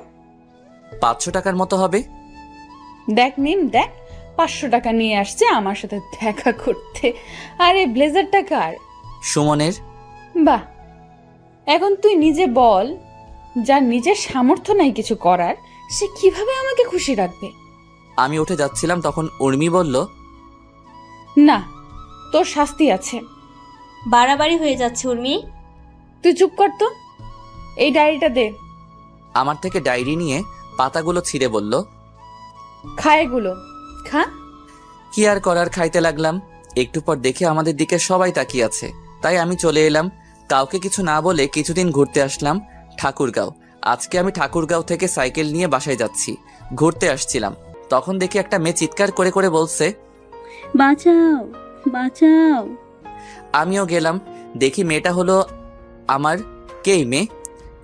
500 টাকার মতো হবে। দেখ মিম, দেখ, 500 টাকা নিয়ে আসছে আমার সাথে দেখা করতে। আরে ব্লেজারটা কার? সুমনের। বাহ, এখন তুই নিজে বল, যার নিজের সামর্থ্য নাই কিছু করার, সে কিভাবে আমাকে খুশি রাখবে? আমি উঠে যাচ্ছিলাম, তখন উর্মি বলল, না, তোর শাস্তি আছে। বাড়াবাড়ি হয়ে যাচ্ছে উর্মি। তুই চুপ কর তো। এই ডায়েরিটা দে। আমার থেকে ডায়েরি নিয়ে পাতাগুলো ছিঁড়ে বলল, খা এগুলো, খা। কি আর করার, খাইতে লাগলাম। একটু পর দেখে আমাদের দিকে সবাই তাকিয়ে আছে, তাই আমি চলে এলাম। কাউকে কিছু না বলে কিছুদিন ঘুরতে আসলাম ঠাকুরগাঁও। আজকে আমি ঠাকুরগাঁও থেকে সাইকেল নিয়ে বাসায় যাচ্ছি। ঘুরতে আসছিলাম, তখন দেখি একটা মেয়ে চিৎকার করে করে বলছে, বাঁচাও, বাঁচাও। আমিও গেলাম। দেখি মেয়েটা হলো আমার। কে এই মেয়ে?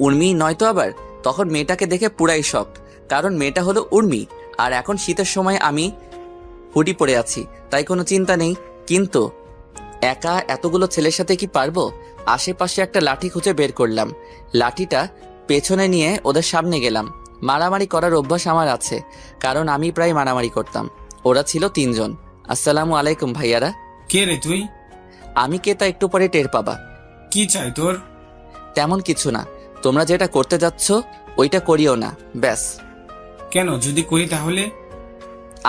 উর্মি নয় তো আবার? তখন মেয়েটাকে দেখে পুরাই শকড, কারণ মেয়েটা হলো উর্মি। আর এখন শীতের সময় আমি হুডি পরে আছি, তাই কোনো চিন্তা নেই। কিন্তু একা এতগুলো ছেলের সাথে কি পারবো? আশেপাশে একটা লাঠি খুঁজে বের করলাম, লাঠিটা পেছনে নিয়ে ওদের সামনে গেলাম। মারামারি করার অভ্যাস আমার আছে, কারণ আমি প্রায় মারামারি করতাম। ওরা ছিল 3 জন। আসসালামু আলাইকুম ভাইয়ারা। কে রে তুই? আমি কে তা একটু পরে টের পাবা। কি চাই তোর? তেমন কিছু না, তোমরা যেটা করতে যাচ্ছ ওইটা করিও না, ব্যাস। কেন, যদি করি তাহলে?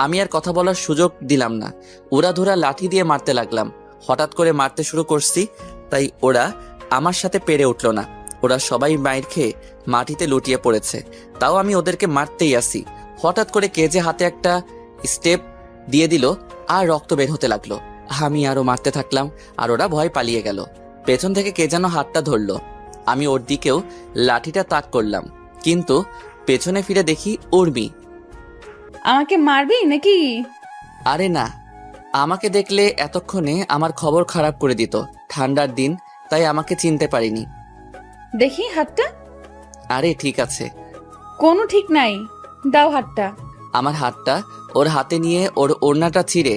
আমি আর কথা বলার সুযোগ দিলাম না। উড়াধুরা লাঠি দিয়ে মারতে লাগলাম। হঠাৎ করে মারতে শুরু করছি, তাই ওরা আমার সাথে পেরে উঠল না। ওরা সবাই মাইর খেয়ে মাটিতে লুটিয়ে পড়েছে, তাও আমি ওদেরকে মারতেই আসি। হঠাৎ করে কে যে হাতে একটা স্টেপ দিয়ে দিল, আর রক্ত বের হতে লাগলো। আমি আরো মারতে থাকলাম, আর ওরা ভয় পালিয়ে গেল। পেছন থেকে কে যেন হাতটা ধরলো। আমি ওর দিকেও লাঠিটা তাক করলাম, কিন্তু পেছনে ফিরে দেখি উর্মি। আমাকে মারবি নাকি? আরে না, আমাকে দেখলে এতক্ষণে আমার খবর খারাপ করে দিত। ঠান্ডার দিন, তাই আমাকে চিনতে পারিনি। দেখি হাতটা। আরে ঠিক আছে। কোনো ঠিক নাই, দাও হাতটা। আমার হাতটা ওর হাতে নিয়ে ওর ওড়নাটা ছিঁড়ে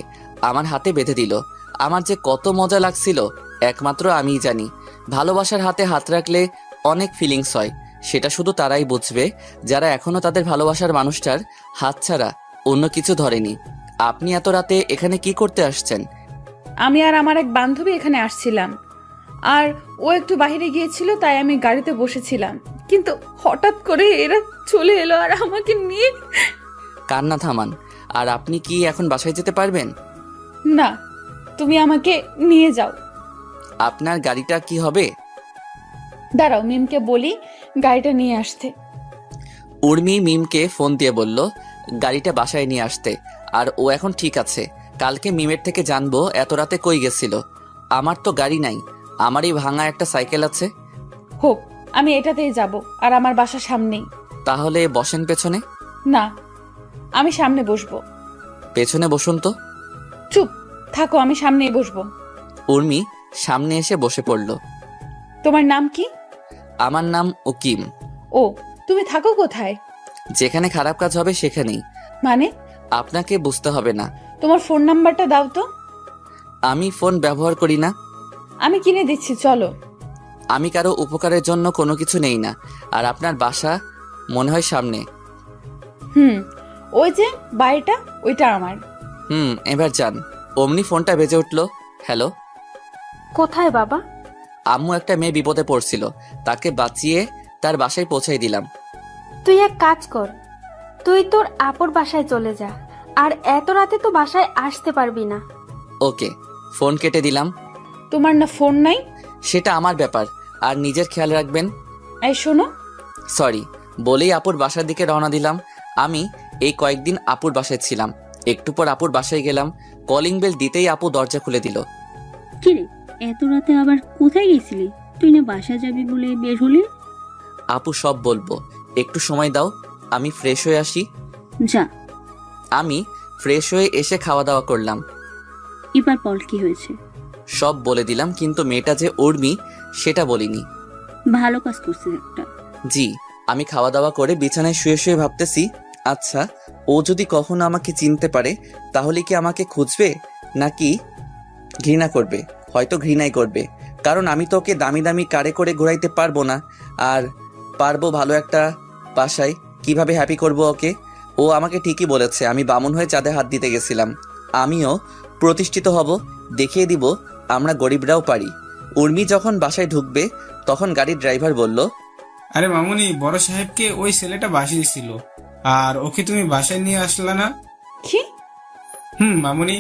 আমার হাতে বেঁধে দিল। আমার যে কত মজা লাগছিল একমাত্র আমিই জানি। ভালোবাসার হাতে হাত রাখলে অনেক ফিলিংস হয়, সেটা শুধু তারাই বুঝবে যারা এখনো তাদের ভালোবাসার মানুষটার হাত ছাড়া অন্য কিছু ধরেনি। আপনি এত রাতে এখানে কি করতে আসছেন? আমি আর আমার এক বান্ধবী এখানে আসছিলাম, আর ও একটু বাইরে গিয়েছিল, তাই আমি গাড়িতে বসেছিলাম, কিন্তু হঠাৎ করে এরা চলে এলো আর আমাকে নিয়ে। কান্না থামান। আর আপনি কি এখন বাসায় যেতে পারবেন? না, তুমি আমাকে নিয়ে যাও। আপনার গাড়িটা কি হবে? দাঁড়াও, মিমকে বলি গাড়িটা নিয়ে আসতে। উর্মি মিমকে ফোন দিয়ে বলল গাড়িটা বাসায় নিয়ে আসতে, আর ও এখন ঠিক আছে। কালকে মিমের থেকে জানবো এত রাতে কই গেছিল। আমার তো গাড়ি নাই, আমারই ভাঙা একটা সাইকেল আছে। হোক, আমি এটাতেই যাব, আর আমার বাসার সামনেই। তাহলে বসেন পেছনে। না, আমি সামনে বসবো। পেছনে বসুন তো। চুপ থাকো, আমি সামনেই বসবো। উর্মি সামনে এসে বসে পড়ল। তোমার নাম কি? আমার নাম উকিম। ও, তুমি থাকো কোথায়? যেখানে খারাপ কাজ হবে সেখানেই। মানে? আপনাকে বুঝতে হবে না। তোমার ফোন নাম্বারটা দাও তো। আমি ফোন ব্যবহার করি না। আমি কিনে দিচ্ছি, চলো। আমি কারো উপকারের জন্য কোনো কিছু নেই না। আর আপনার বাসা মনে হয় সামনে। ওই যে বাড়িটা, ওইটা আমার। এবার যান। অমনি ফোনটা বেজে উঠল। হ্যালো। কোথায় বাবা? আম্মু একটা মেয়ে বিপদে পড়ছিল, তাকে বাঁচিয়ে তার বাসায় পৌঁছাই দিলাম। তুই এক কাজ কর, তুই তোর আপুর বাসায় চলে যা, আর এত রাতে তো বাসায় আসতে পারবি না। ওকে, ফোন কেটে দিলাম। তোমার না ফোন নাই? সেটা আমার ব্যাপার, আর নিজের খেয়াল রাখবেন। এই শোনো। সরি বলেই আপুর বাসার দিকে রওনা দিলাম। আমি এই কয়েকদিন আপুর বাসায় ছিলাম। একটু পর আপুর বাসায় গেলাম, কলিং বেল দিতেই আপু দরজা খুলে দিল। কিরে, এত রাতে আবার কোথায় গেছিলি? তুই না বাসা যাবি বলে বের হলি? আপু সব বলবো, একটু সময় দাও, আমি ফ্রেশ হয়ে আসি। যা। আমি ফ্রেশ হয়ে এসে খাওয়া দাওয়া করলাম। এবার বল কি হয়েছে? সব বলে দিলাম, কিন্তু মেয়েটা যে উর্মি সেটা বলিনি। ভালো কাজ করছিস একটা। জি। আমি খাওয়া দাওয়া করে বিছানায় শুয়ে শুয়ে ভাবতেছি, আচ্ছা ও যদি কখনো আমাকে চিনতে পারে তাহলে কি আমাকে খুঁজবে নাকি ঘৃণা করবে? হয়তো ঘৃণাই করবে, কারণ আমি তো ওকে দামি দামি কারে করে ঘোরাইতে পারবো না। আর পারবো ভালো একটা বাসায় কিভাবে হ্যাপি করব ওকে? ও আমাকে ঠিকই বলেছে, আমি বামুন হয়ে চাঁদে হাত দিতে গেছিলাম। আমিও প্রতিষ্ঠিত হব, দেখিয়ে দিব আমরা গরিবরাও পারি। উর্মি যখন বাসায় ঢুকবে তখন গাড়ির ড্রাইভার বলল, আরে মামুনি, বড় সাহেবকে ওই ছেলেটা বাসিয়েছিল, আর ওকে তুমি বাসায় নিয়ে আসলা না? কি? মামুনি,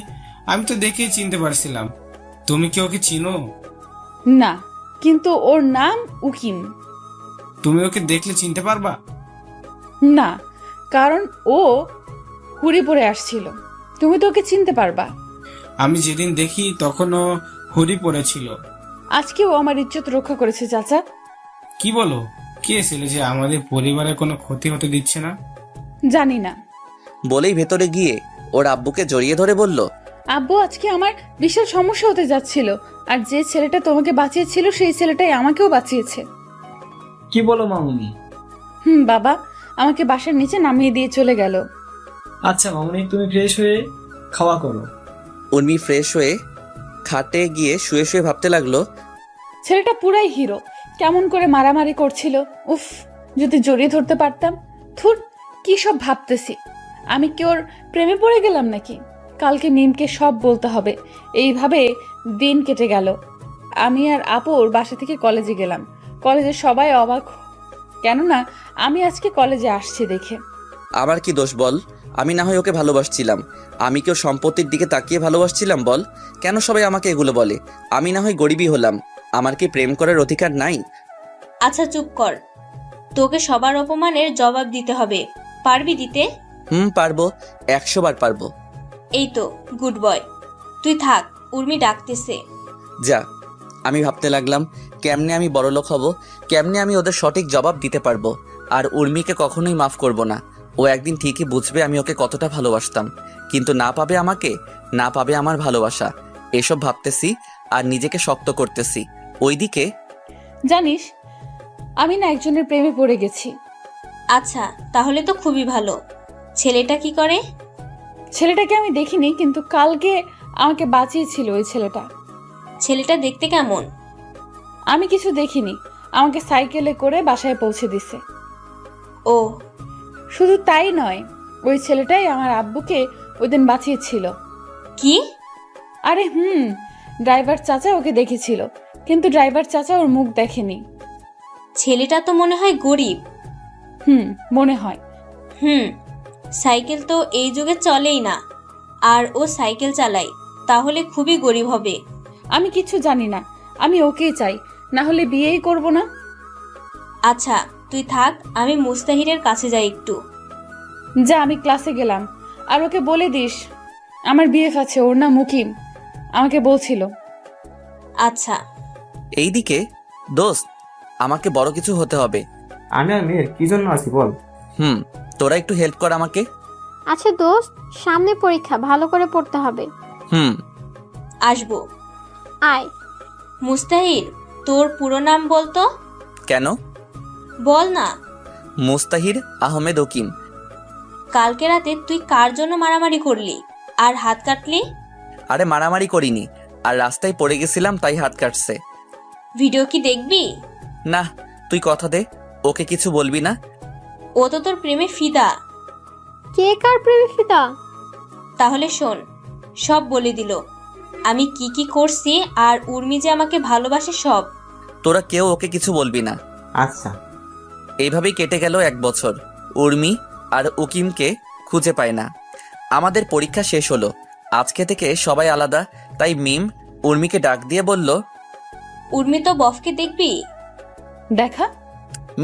আমি তো দেখেই চিনতে পারছিলাম। তুমি কি ওকে চিনো? না, কিন্তু ওর নাম উকিম। তুমি ওকে দেখলে চিনতে পারবা? না, কারণ ও হুড়ি পরে আসছিল। তুমি তো ওকে চিনতে পারবা। আমি যেদিন দেখি তখনও হুডি পরেছিল। আজকেও আমার ইজ্জত রক্ষা করেছে চাচা। কি বলো? কে ছেলে যে আমাদের পরিবারের কোনো ক্ষতি হতে দিচ্ছে না? জানি না। বলেই ভেতরে গিয়ে ওর আব্বুকে জড়িয়ে ধরে বলল, আব্বু, আজকে আমার বিশাল সমস্যা হতে যাচ্ছিল, আর যে ছেলেটা তোমাকে বাঁচিয়েছিল সেই ছেলেটাই আমাকেও বাঁচিয়েছে। কি বলো মামুনি? বাবা আমাকে বাসার নিচে নামিয়ে দিয়ে চলে গেল। আচ্ছা মামুনি, তুমি ফ্রেশ হয়ে খাওয়া করো। উর্মি ফ্রেশ হয়ে খাটে গিয়ে শুয়ে শুয়ে ভাবতে লাগলো, ছেলেটা পুরাই হিরো, কেমন করে মারামারি করছিল। উফ, যদি জড়িয়ে ধরতে পারতাম। থুর, কি সব ভাবতেছি। আমি কি ওর প্রেমে পড়ে গেলাম নাকি? কালকে মিমকে সব বলতে হবে। এইভাবে দিন কেটে গেল। আমি আর আপুর বাসা থেকে কলেজে গেলাম। কলেজে সবাই অবাক, কেননা আমি আজকে কলেজে আসছি দেখে। আমার কি দোষ বল? আমি না হয় ওকে ভালোবাসছিলাম। আমি কেউ সম্পত্তির দিকে তাকিয়ে ভালোবাসছিলাম বল? কেন সবাই আমাকে এগুলো বলে? আমি না হয় গরিবই হলাম, আমার কি প্রেম করার অধিকার নাই? আচ্ছা চুপ কর, তোকে সবার অপমানের জবাব দিতে হবে। পারবি দিতে? পারবো, 100 বার পারবো। এই তো গুড বয়, তুই থাক, উর্মি ডাকতেছে। যা। আমি ভাবতে লাগলাম, কেমনে আমি বড়লোক হব, কেমনে আমি ওদের সঠিক জবাব দিতে পারবো। আর উর্মিকে কখনোই মাফ করব না। ও একদিন ঠিকই বুঝবে আমি ওকে কতটা ভালোবাসতাম, কিন্তু না পাবে আমাকে, না পাবে আমার ভালোবাসা। এসব ভাবতেছি আর নিজেকে শক্ত করতেছি। ওইদিকে জানিস, আমি না একজনের প্রেমে পড়ে গেছি। আচ্ছা, তাহলে তো খুবই ভালো। ছেলেটা কি করে? ছেলেটাকে আমি দেখিনি, কিন্তু কালকে আমাকে বাঁচিয়েছিল ওই ছেলেটা। ছেলেটা দেখতে কেমন? আমি কিছু দেখিনি, আমাকে সাইকেলে করে বাসায় পৌঁছে দিছে। ও, শুধু তাই নয়, ওই ছেলেটাই আমার আব্বুকে ওই দিন বাঁচিয়েছিল। কি? আরে ড্রাইভার চাচা ওকে দেখেছিল, কিন্তু ড্রাইভার চাচা ওর মুখ দেখেনি। ছেলেটা তো মনে হয় গরিব। মনে হয়। সাইকেল তো এই যুগে চলেই না, আর ও সাইকেল চালায়, তাহলে খুবই গরিব হবে। আমি কিছু জানি না, আমি ওকেই চাই, না হলে বিয়েই করব না। আচ্ছা তুই থাক, আমি মুস্তাহিরের কাছে যাই একটু। যা, আমি ক্লাসে গেলাম। আর ওকে বলে দিস আমার বিএফ আছে, ওর নাম মুকিম, আমাকে বলছিল। আচ্ছা। এইদিকে দোস্ত, আমাকে বড় কিছু হতে হবে। আমি আর মেয়ের কি জন্য আছি বল? তোরা একটু হেল্প কর আমাকে। আচ্ছা দোস্ত, সামনে পরীক্ষা, ভালো করে পড়তে হবে। আসবো। আয়। মুস্তাহির, তোর পুরো নাম বলতো। কেন? বল না। মুস্তাহির আহমেদ উকিম। কালকে রাতে তুই কার জন্য মারামারি করলি আর হাত কাটলি? আরে মারামারি করিনি, আর রাস্তায় পড়ে গেছিলাম তাই হাত কাটছে। ভিডিও কি দেখবি? না, তুই কথা দে, ওকে কিছু বলবি না। ও তো তোর প্রেমে ফিদা। কে কার প্রেমে ফিদা? তাহলে শোন, সব বলে দিল আমি কি কি করছি, আর উর্মি যে আমাকে ভালোবাসে সব। তোরা কেউ ওকে কিছু বলবি না। আচ্ছা। এইভাবেই কেটে গেল 1 বছর। উর্মি আর উকিমকে খুঁজে পায় না। আমাদের পরীক্ষা শেষ হলো, আজকে থেকে সবাই আলাদা। তাই মিম উর্মিকে ডাক দিয়ে বলল, উর্মি তো বফকে দেখবি। দেখা।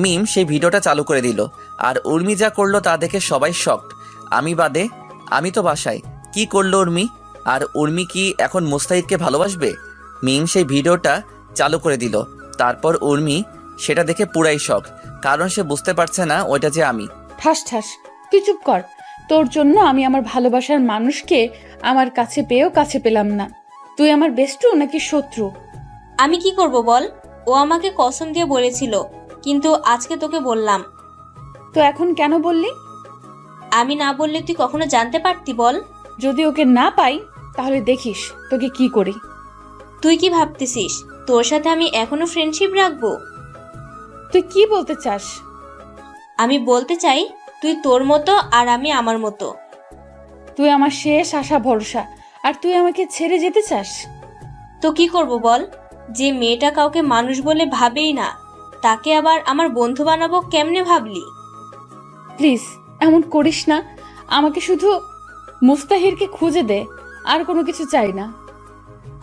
মিম সেই ভিডিওটা চালু করে দিল, আর উর্মি যা করলো তা দেখে সবাই শকড। আমি বাদে? আমি তো বাসায়। কি করলো উর্মি? আর উর্মি কি এখন মুস্তাহিদকে ভালোবাসবে? মিম সেই ভিডিওটা চালু করে দিল। তারপর উর্মি সেটা দেখে পুরাই শখ, কারণ সে বুঝতে পারছে না ওইটা যে আমি। ঠাস ঠাস, তুই চুপ কর। তোর জন্য আমি আমার ভালোবাসার মানুষকে আমার কাছে পেয়েও কাছে পেলাম না। তুই আমার বেস্টু নাকি শত্রু? আমি কি করব বল? ও আমাকে কসম দিয়ে বলেছিল, কিন্তু আজকে তোকে বললাম। তো এখন কেন বললি? আমি না বললে তুই কখনো জানতে পারতি বল? যদি ওকে না পাই তাহলে দেখিস তোকে কি করি। তুই কি ভাবতেছিস তোর সাথে আমি এখনো ফ্রেন্ডশিপ রাখবো? তুই কি বলতে চাস? আমি বলতে চাই তুই তোর মতো আর আমি আমার মতো। তুই আমার শেষ আশা ভরসা, আর তুই আমাকে ছেড়ে যেতে চাস? তো কি করব বল? যে মেয়েটা কাউকে মানুষ বলে ভাবেই না, তাকে আবার আমার বন্ধু বানাবো কেমনে ভাবলি? প্লিজ এমন করিস না। আমাকে শুধু মুস্তাহিরকে খুঁজে দে, আর কোনো কিছু চাই না।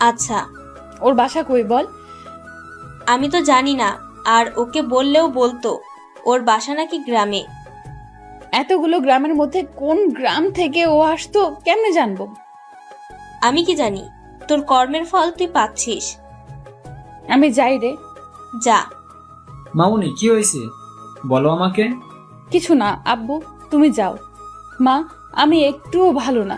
আচ্ছা, ওর বাসা কই বল? আমি তো জানি না, আর ওকে বললেও বলতো ওর বাসা নাকি গ্রামে। এতগুলো গ্রামের মধ্যে কোন গ্রাম থেকে ও আসতো কেমনে জানবো? আমি কি জানি? তোর কর্মের ফল তুই পাচ্ছিস। আমি যাই রে। যা। মামুনি কি হয়েছে বলো আমাকে। কিছু না আব্বু, তুমি যাও। মা, আমি একটুও ভালো না।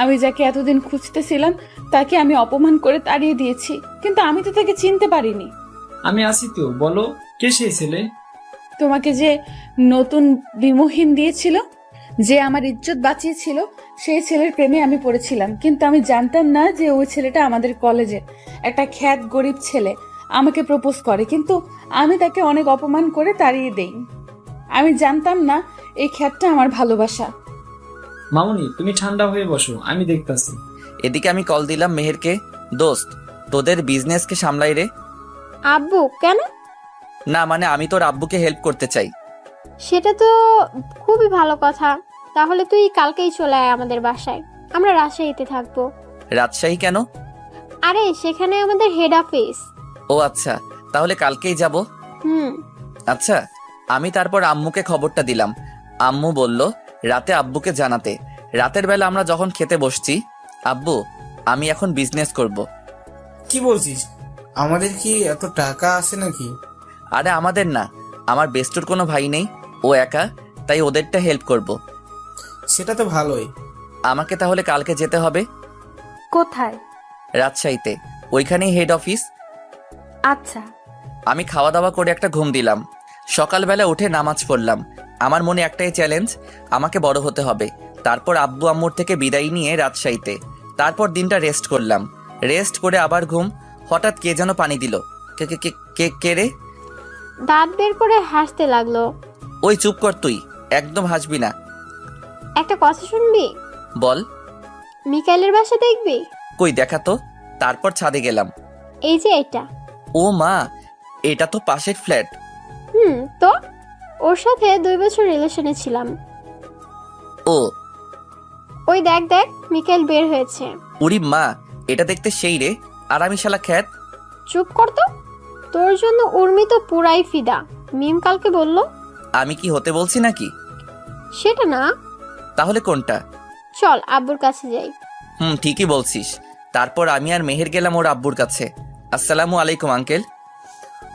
আমি যাকে এতদিন খুঁজতেছিলাম তাকে আমি অপমান করে তাড়িয়ে দিয়েছি, কিন্তু আমি তো তাকে চিনতে পারিনি। আমি আসি তো, বলো কে সেই ছেলে? তোমাকে যে নতুন বিমোহিন দিয়েছিল, যে আমার ইজ্জত বাঁচিয়েছিল, সেই ছেলের প্রেমে আমি পড়েছিলাম। কিন্তু আমি জানতাম না যে ওই ছেলেটা আমাদের কলেজে একটা খ্যাত গরিব ছেলে আমাকে প্রপোজ করে, কিন্তু আমি তাকে অনেক অপমান করে তাড়িয়ে দেই। আমি জানতাম না এই খ্যাতটা আমার ভালোবাসা। মামুনি তুমি ঠান্ডা হয়ে বসো, আমি দেখতাছি। এদিকে আমি কল দিলাম মেহেরকে। দোস্ত, তোদের বিজনেসকে সামলাই রে। আব্বু কেন? না মানে আমি তোর আব্বুকে হেল্প করতে চাই। সেটা তো খুবই ভালো কথা। তাহলে তুই কালকেই চলে আয় আমাদের বাসায়, আমরা রাজশাহীতে থাকবো। রাজশাহী কেন? আরে সেখানে আমাদের হেড অফিস। ও আচ্ছা, তাহলে কালকেই যাব। আচ্ছা, আমি তারপর আম্মুকে খবরটা দিলাম। আম্মু বলল রাতে আব্বুকে জানাতে। রাতের বেলা আমরা যখন খেতে বসছি, আব্বু আমি এখন বিজনেস করব। কি বলছিস? আমাদের কি এত টাকা আছে নাকি? আরে আমাদের না, আমার বেস্টুর কোনো ভাই নেই, ও একা, তাই ওদেরটা হেল্প করব। সেটা তো ভালোই। আমাকে তাহলে কালকে যেতে হবে। কোথায়? রাজশাহীতে, ওইখানেই হেড অফিস। আচ্ছা। আমি খাওয়া দাওয়া করে একটা ঘুম দিলাম। সকালবেলা উঠে নামাজ পড়লাম। আমার মনে একটাই চ্যালেঞ্জ, আমাকে বড় হতে হবে। তারপর আব্বু আম্মুর থেকে বিদায় নিয়ে রাজশাহীতে। তারপর দিনটা রেস্ট করলাম। রেস্ট করে আবার ঘুম। হঠাৎ কে যেন পানি দিল। কে কে কে কে কে রে? দাঁত বের করে হাসতে লাগলো। ওই চুপ কর তুই, একদম হাসবি না। একটা কথা শুনবি? বল। মিকাইলের বাসা দেখবি? কই দেখা তো। তারপর ছাদে গেলাম। এই যে এটা। ও মা, এটা তো পাশের ফ্ল্যাট। তো ওর সাথে 2 বছর রিলেশনে ছিলাম। ও ওই দেখ দেখ, মিকাইল বের হয়েছে। উরি মা, এটা দেখতে সেই রে, আর আমি শালা খ্যাত। চুপ কর তো। তোর জন্য উর্মি তো পুরাই ফিদা। মিম কালকে বলল। আমি কি হতে বলছি নাকি? সেটা না। তাহলে কোনটা? চল আব্বুর কাছে যাই। ঠিকই বলছিস। তারপর আমি আর মেহের গেলাম ওর আব্বুর কাছে। আসসালামু আলাইকুম আঙ্কেল।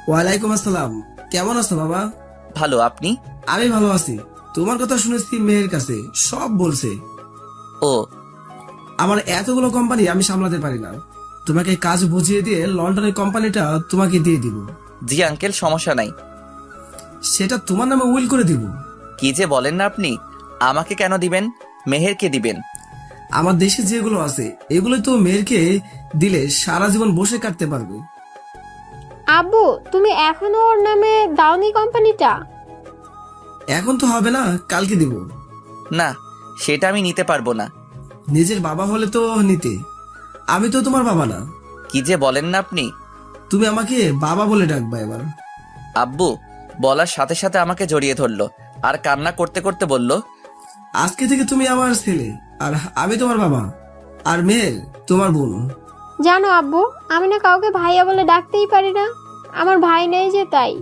ওয়ালাইকুম আসসালাম। কেমন আছো বাবা? ভালো, আপনি? আমি ভালো আছি। তোমার কথা শুনেছি মেয়ের কাছে, সব বলছে। ও, আমার এতগুলো কোম্পানি আমি সামলাতে পারি না, তোমাকে কাজ বুঝিয়ে দিয়ে লন্ডনের কোম্পানিটা তোমাকে দিয়ে দিব। জি আঙ্কেল, সমস্যা নাই। সেটা তোমার নামে উইল করে দিব। কি যে বলেন না আপনি, আমাকে কেন দিবেন? মেহেরকে দিবেন। আমার দেশে যেগুলো আছে এগুলো তো মেয়েরকে দিলে সারা জীবন বসে কাটতে পারবে। আব্বু, তুমি এখনো ওর নামে দাওনি কোম্পানিটা? এখন তো হবে না, কালকে দিব। না, সেটা আমি নিতে পারবো না। নিজের বাবা হলে তো নিতে, আমি তো তোমার বাবা না। কি যে বলেন না আপনি। তুমি আমাকে বাবা বলে ডাকবা এবার। আব্বু বলার সাথে সাথে আমাকে জড়িয়ে ধরলো আর কান্না করতে করতে বলল, আজকে থেকে তুমি আমার ছেলে, আর আমি তোমার বাবা, আর মেয়ের তোমার বোন। জানো আব্বু, আমি না কাউকে ভাইয়া বলে ডাকতেই পারি না। আমার ভাই নেই যে, তাই।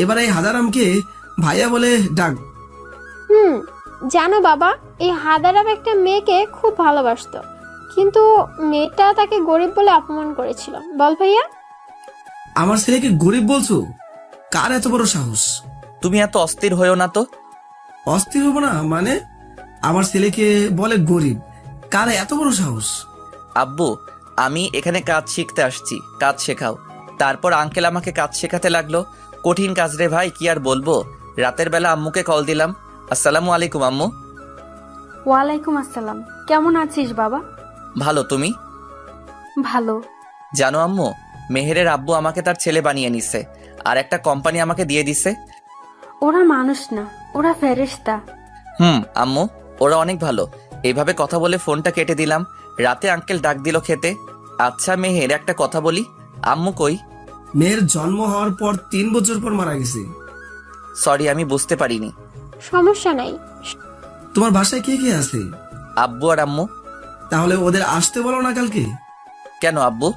এবার এই হাজারামকে ভাইয়া বলে ডাক। জানো বাবা, এই হাদারাম একটা মেয়েকে খুব ভালোবাসতো, কিন্তু মেয়েটা তাকে গরিব বলে অপমান করেছিল। বল ভাইয়া। আমার ছেলেকে গরিব বলছো? কার এত বড় সাহস? তুমি এত অস্থির হয়েও না তো। অস্থির হবো না মানে? আমার ছেলেকে বলে গরিব? কার এত বড় সাহস? আব্বু, আমি এখানে কাজ শিখতে আসছি, কাজ শেখাও। তারপর আঙ্কেল আমাকে কাজ শেখাতে লাগলো। কঠিন কাজ রে ভাই, কি আর বলবো। রাতের বেলা আম্মুকে কল দিলাম, আসসালামু আলাইকুম আম্মু। ওয়ালাইকুম আসসালাম। কেমন আছিস বাবা? ভালো, তুমি? ভালো। জানো আম্মু, মেহেরের আব্বু আমাকে তার ছেলে বানিয়ে নিছে, আর একটা কোম্পানি আমাকে দিয়ে দিছে। ওরা মানুষ না, ওরা ফেরেশতা। আম্মু, ওরা অনেক ভালো। এইভাবে কথা বলে ফোনটা কেটে দিলাম। রাতে আঙ্কেল ডাক দিল খেতে। আচ্ছা মেহের, একটা কথা বলি, আম্মু কই? মেয়ের জন্ম হওয়ার পর 3 বছর পর মারা গেছে। সরি, আমি বুঝতে পারিনি। সমস্যা নাই। তোমার বাসায় কে কে আছে? আব্বু আর আম্মু। তাহলে ওদের আসতে বলো না কালকে। কেন আব্বু?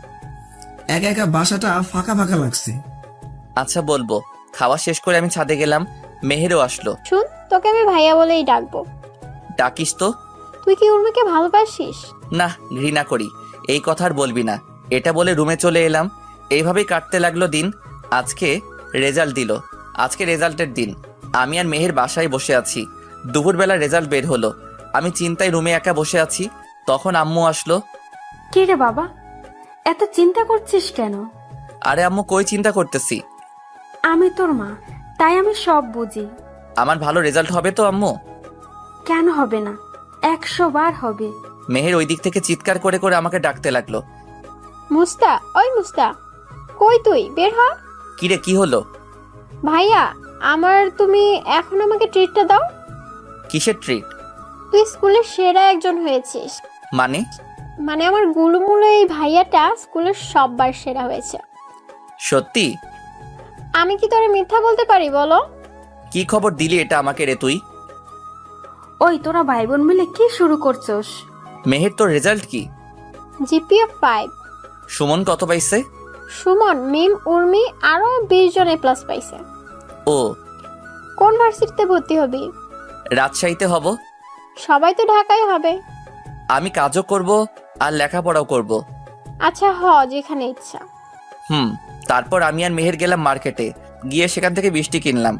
একা একা বাসাটা ফাঁকা ফাঁকা লাগছে। আচ্ছা বলবো। খাওয়া শেষ করে আমি ছাদে গেলাম, মেহেরও আসলো। শুন, তোকে আমি ভাইয়া বলেই ডাকবো। ডাকিস তো। তুই কি উর্মিকে ভালোবাসিস? না, ঘৃণা করি। এই কথা আর বলবি না। এটা বলে রুমে চলে এলাম। এইভাবেই কাটতে লাগলো দিন। আজকে রেজাল্ট দিল। আজকে রেজাল্টের দিন। আমি আর মেহের বাসায় বসে আছি। দুপুরবেলা রেজাল্ট বের হলো। আমি চিন্তায় রুমে একা বসে আছি। তখন আম্মু আসলো। কি রে বাবা, এত চিন্তা করছিস কেন? আরে আম্মু, কই চিন্তা করতেছি? আমি তোর মা, তাই আমি সব বুঝি। আমার ভালো রেজাল্ট হবে তো আম্মু? কেন হবে না? 100 বার হবে। মেহের ওই দিক থেকে চিৎকার করে করে আমাকে ডাকতে লাগলো। মুস্তা, ওই মুস্তা, কই তুই? বের হ। কিরে, কি হলো? ভাইয়া, তুমি এখন আমাকে ট্রিটটা দাও। কিসের ট্রিট? তুই স্কুলের সেরা একজন হয়েছিস। মানে? মানে আমার গুলুমুলু এই ভাইয়াটা স্কুলের সববার সেরা হয়েছে। সত্যি? আমি কি তোরে মিথ্যা বলতে পারি বলো? কি খবর দিলি এটা আমাকে রে তুই? ওই তোরা ভাই বোন মিলে কি শুরু করছস? মেহের, তোর রেজাল্ট কি? জিপিএ 5। সুমন কত পাইছে? সুমন, মিম, উর্মি আরো 20 জন A+ পাইছে। ও। কোন ভার্সিটিতে ভর্তি হবি? রাজশাহীতে হব। সবাই তো ঢাকায় হবে। আমি কাজও করব আর লেখাপড়াও করব। আচ্ছা, যেখানে ইচ্ছা। তারপর আমি আর মেহের গেলাম মার্কেটে। গিয়ে সেখান থেকে মিষ্টি কিনলাম।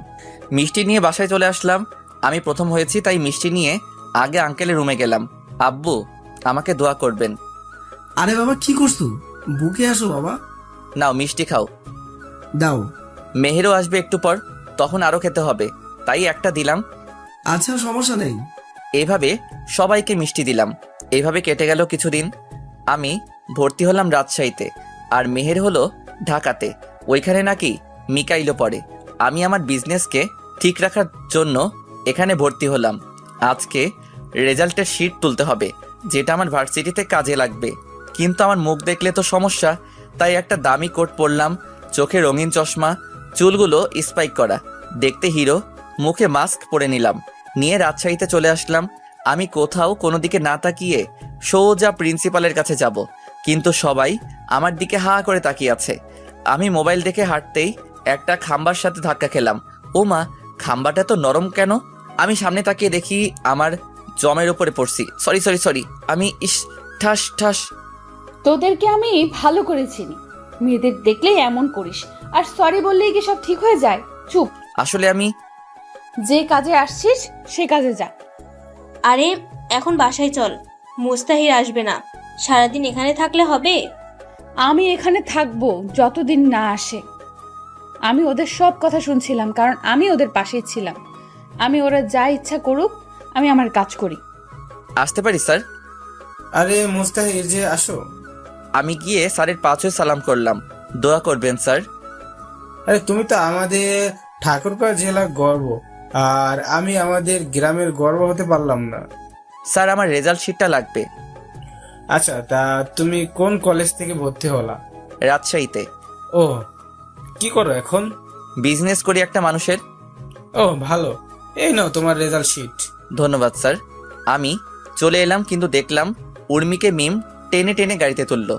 মিষ্টি নিয়ে বাসায় চলে আসলাম। আমি প্রথম হয়েছি, তাই মিষ্টি নিয়ে আগে আঙ্কেলের রুমে গেলাম। আব্বু, আমাকে দোয়া করবেন। আরে বাবা, কি করছো? বুকে আসো বাবা। নাও মিষ্টি খাও। দাও। মেহেরও আসবে একটু পর, তখন আরো খেতে হবে, তাই একটা দিলাম। আচ্ছা, সমস্যা নেই। এইভাবে সবাইকে মিষ্টি দিলাম। এইভাবে কেটে গেল কিছুদিন। আমি ভর্তি হলাম রাজশাহীতে, আর মেহের হলো ঢাকাতে। ওইখানে নাকি মিকাইলও পড়ে। আমি আমার বিজনেসকে ঠিক রাখার জন্য এখানে ভর্তি হলাম। আজকে রেজাল্টের শিট তুলতে হবে, যেটা আমার ভার্সিটিতে কাজে লাগবে। কিন্তু আমার মুখ দেখলে তো সমস্যা, তাই একটা দামি কোট পরলাম, চোখে রঙিন চশমা, চুলগুলো স্পাইক করা, দেখতে হিরো, মুখে মাস্ক পরে নিলাম। নিয়ে রাজশাহীতে চলে আসলাম। আমি কোথাও কোনো দিকে না তাকিয়ে সোজা প্রিন্সিপালের কাছে যাব, কিন্তু সবাই আমার দিকে হা করে তাকিয়ে আছে। আমি মোবাইল দেখে হাঁটতেই একটা খাম্বার সাথে ধাক্কা খেলাম। ও মা, খাম্বাটা তো নরম কেন? আমি সামনে তাকিয়ে দেখি আমার জমের উপরে পড়ছি। সরি, আমি ঠাস ঠাস। তোদেরকে আমি ভালো করে চিনি, মেয়েদের দেখলেই এমন করিস, আর সরি বললেই কি সব ঠিক হয়ে যায়? চুপ। আসলে আমি যে কাজে আসছিস সে কাজে যা। আরে এখন বাসায় চল, মুস্তাহির আসবে না। সারাদিন এখানে থাকলে হবে? আমি এখানে থাকবো যতদিন না আসে। আমি ওদের সব কথা শুনছিলাম, কারণ আমি ওদের পাশেই ছিলাম। আমি ওরা যা ইচ্ছা করুক, আমি আমার কাজ করি। আসতে পারি স্যার? আরে মুস্তাহির যে, আসো। আমি গিয়ে স্যারের পা ছুঁয়ে সালাম করলাম। দোয়া করবেন স্যার। আরে তুমি তো আমাদের ঠাকুরগাঁও জেলার গর্ব, আর আমি আমাদের গ্রামের গর্ব হতে পারলাম না। স্যার, আমার রেজাল্ট শিটটা লাগবে। আচ্ছা, তা তুমি কোন কলেজ থেকে ভর্তি হলা? রাজশাহীতে। ও, কি করো এখন? বিজনেস করি একটা মানুষের। ও ভালো, এই নাও তোমার রেজাল্ট শিট। ধন্যবাদ স্যার। আমি চলে এলাম, কিন্তু দেখলাম উর্মিকে মিম টেনে টেনে গাড়িতে তুললো।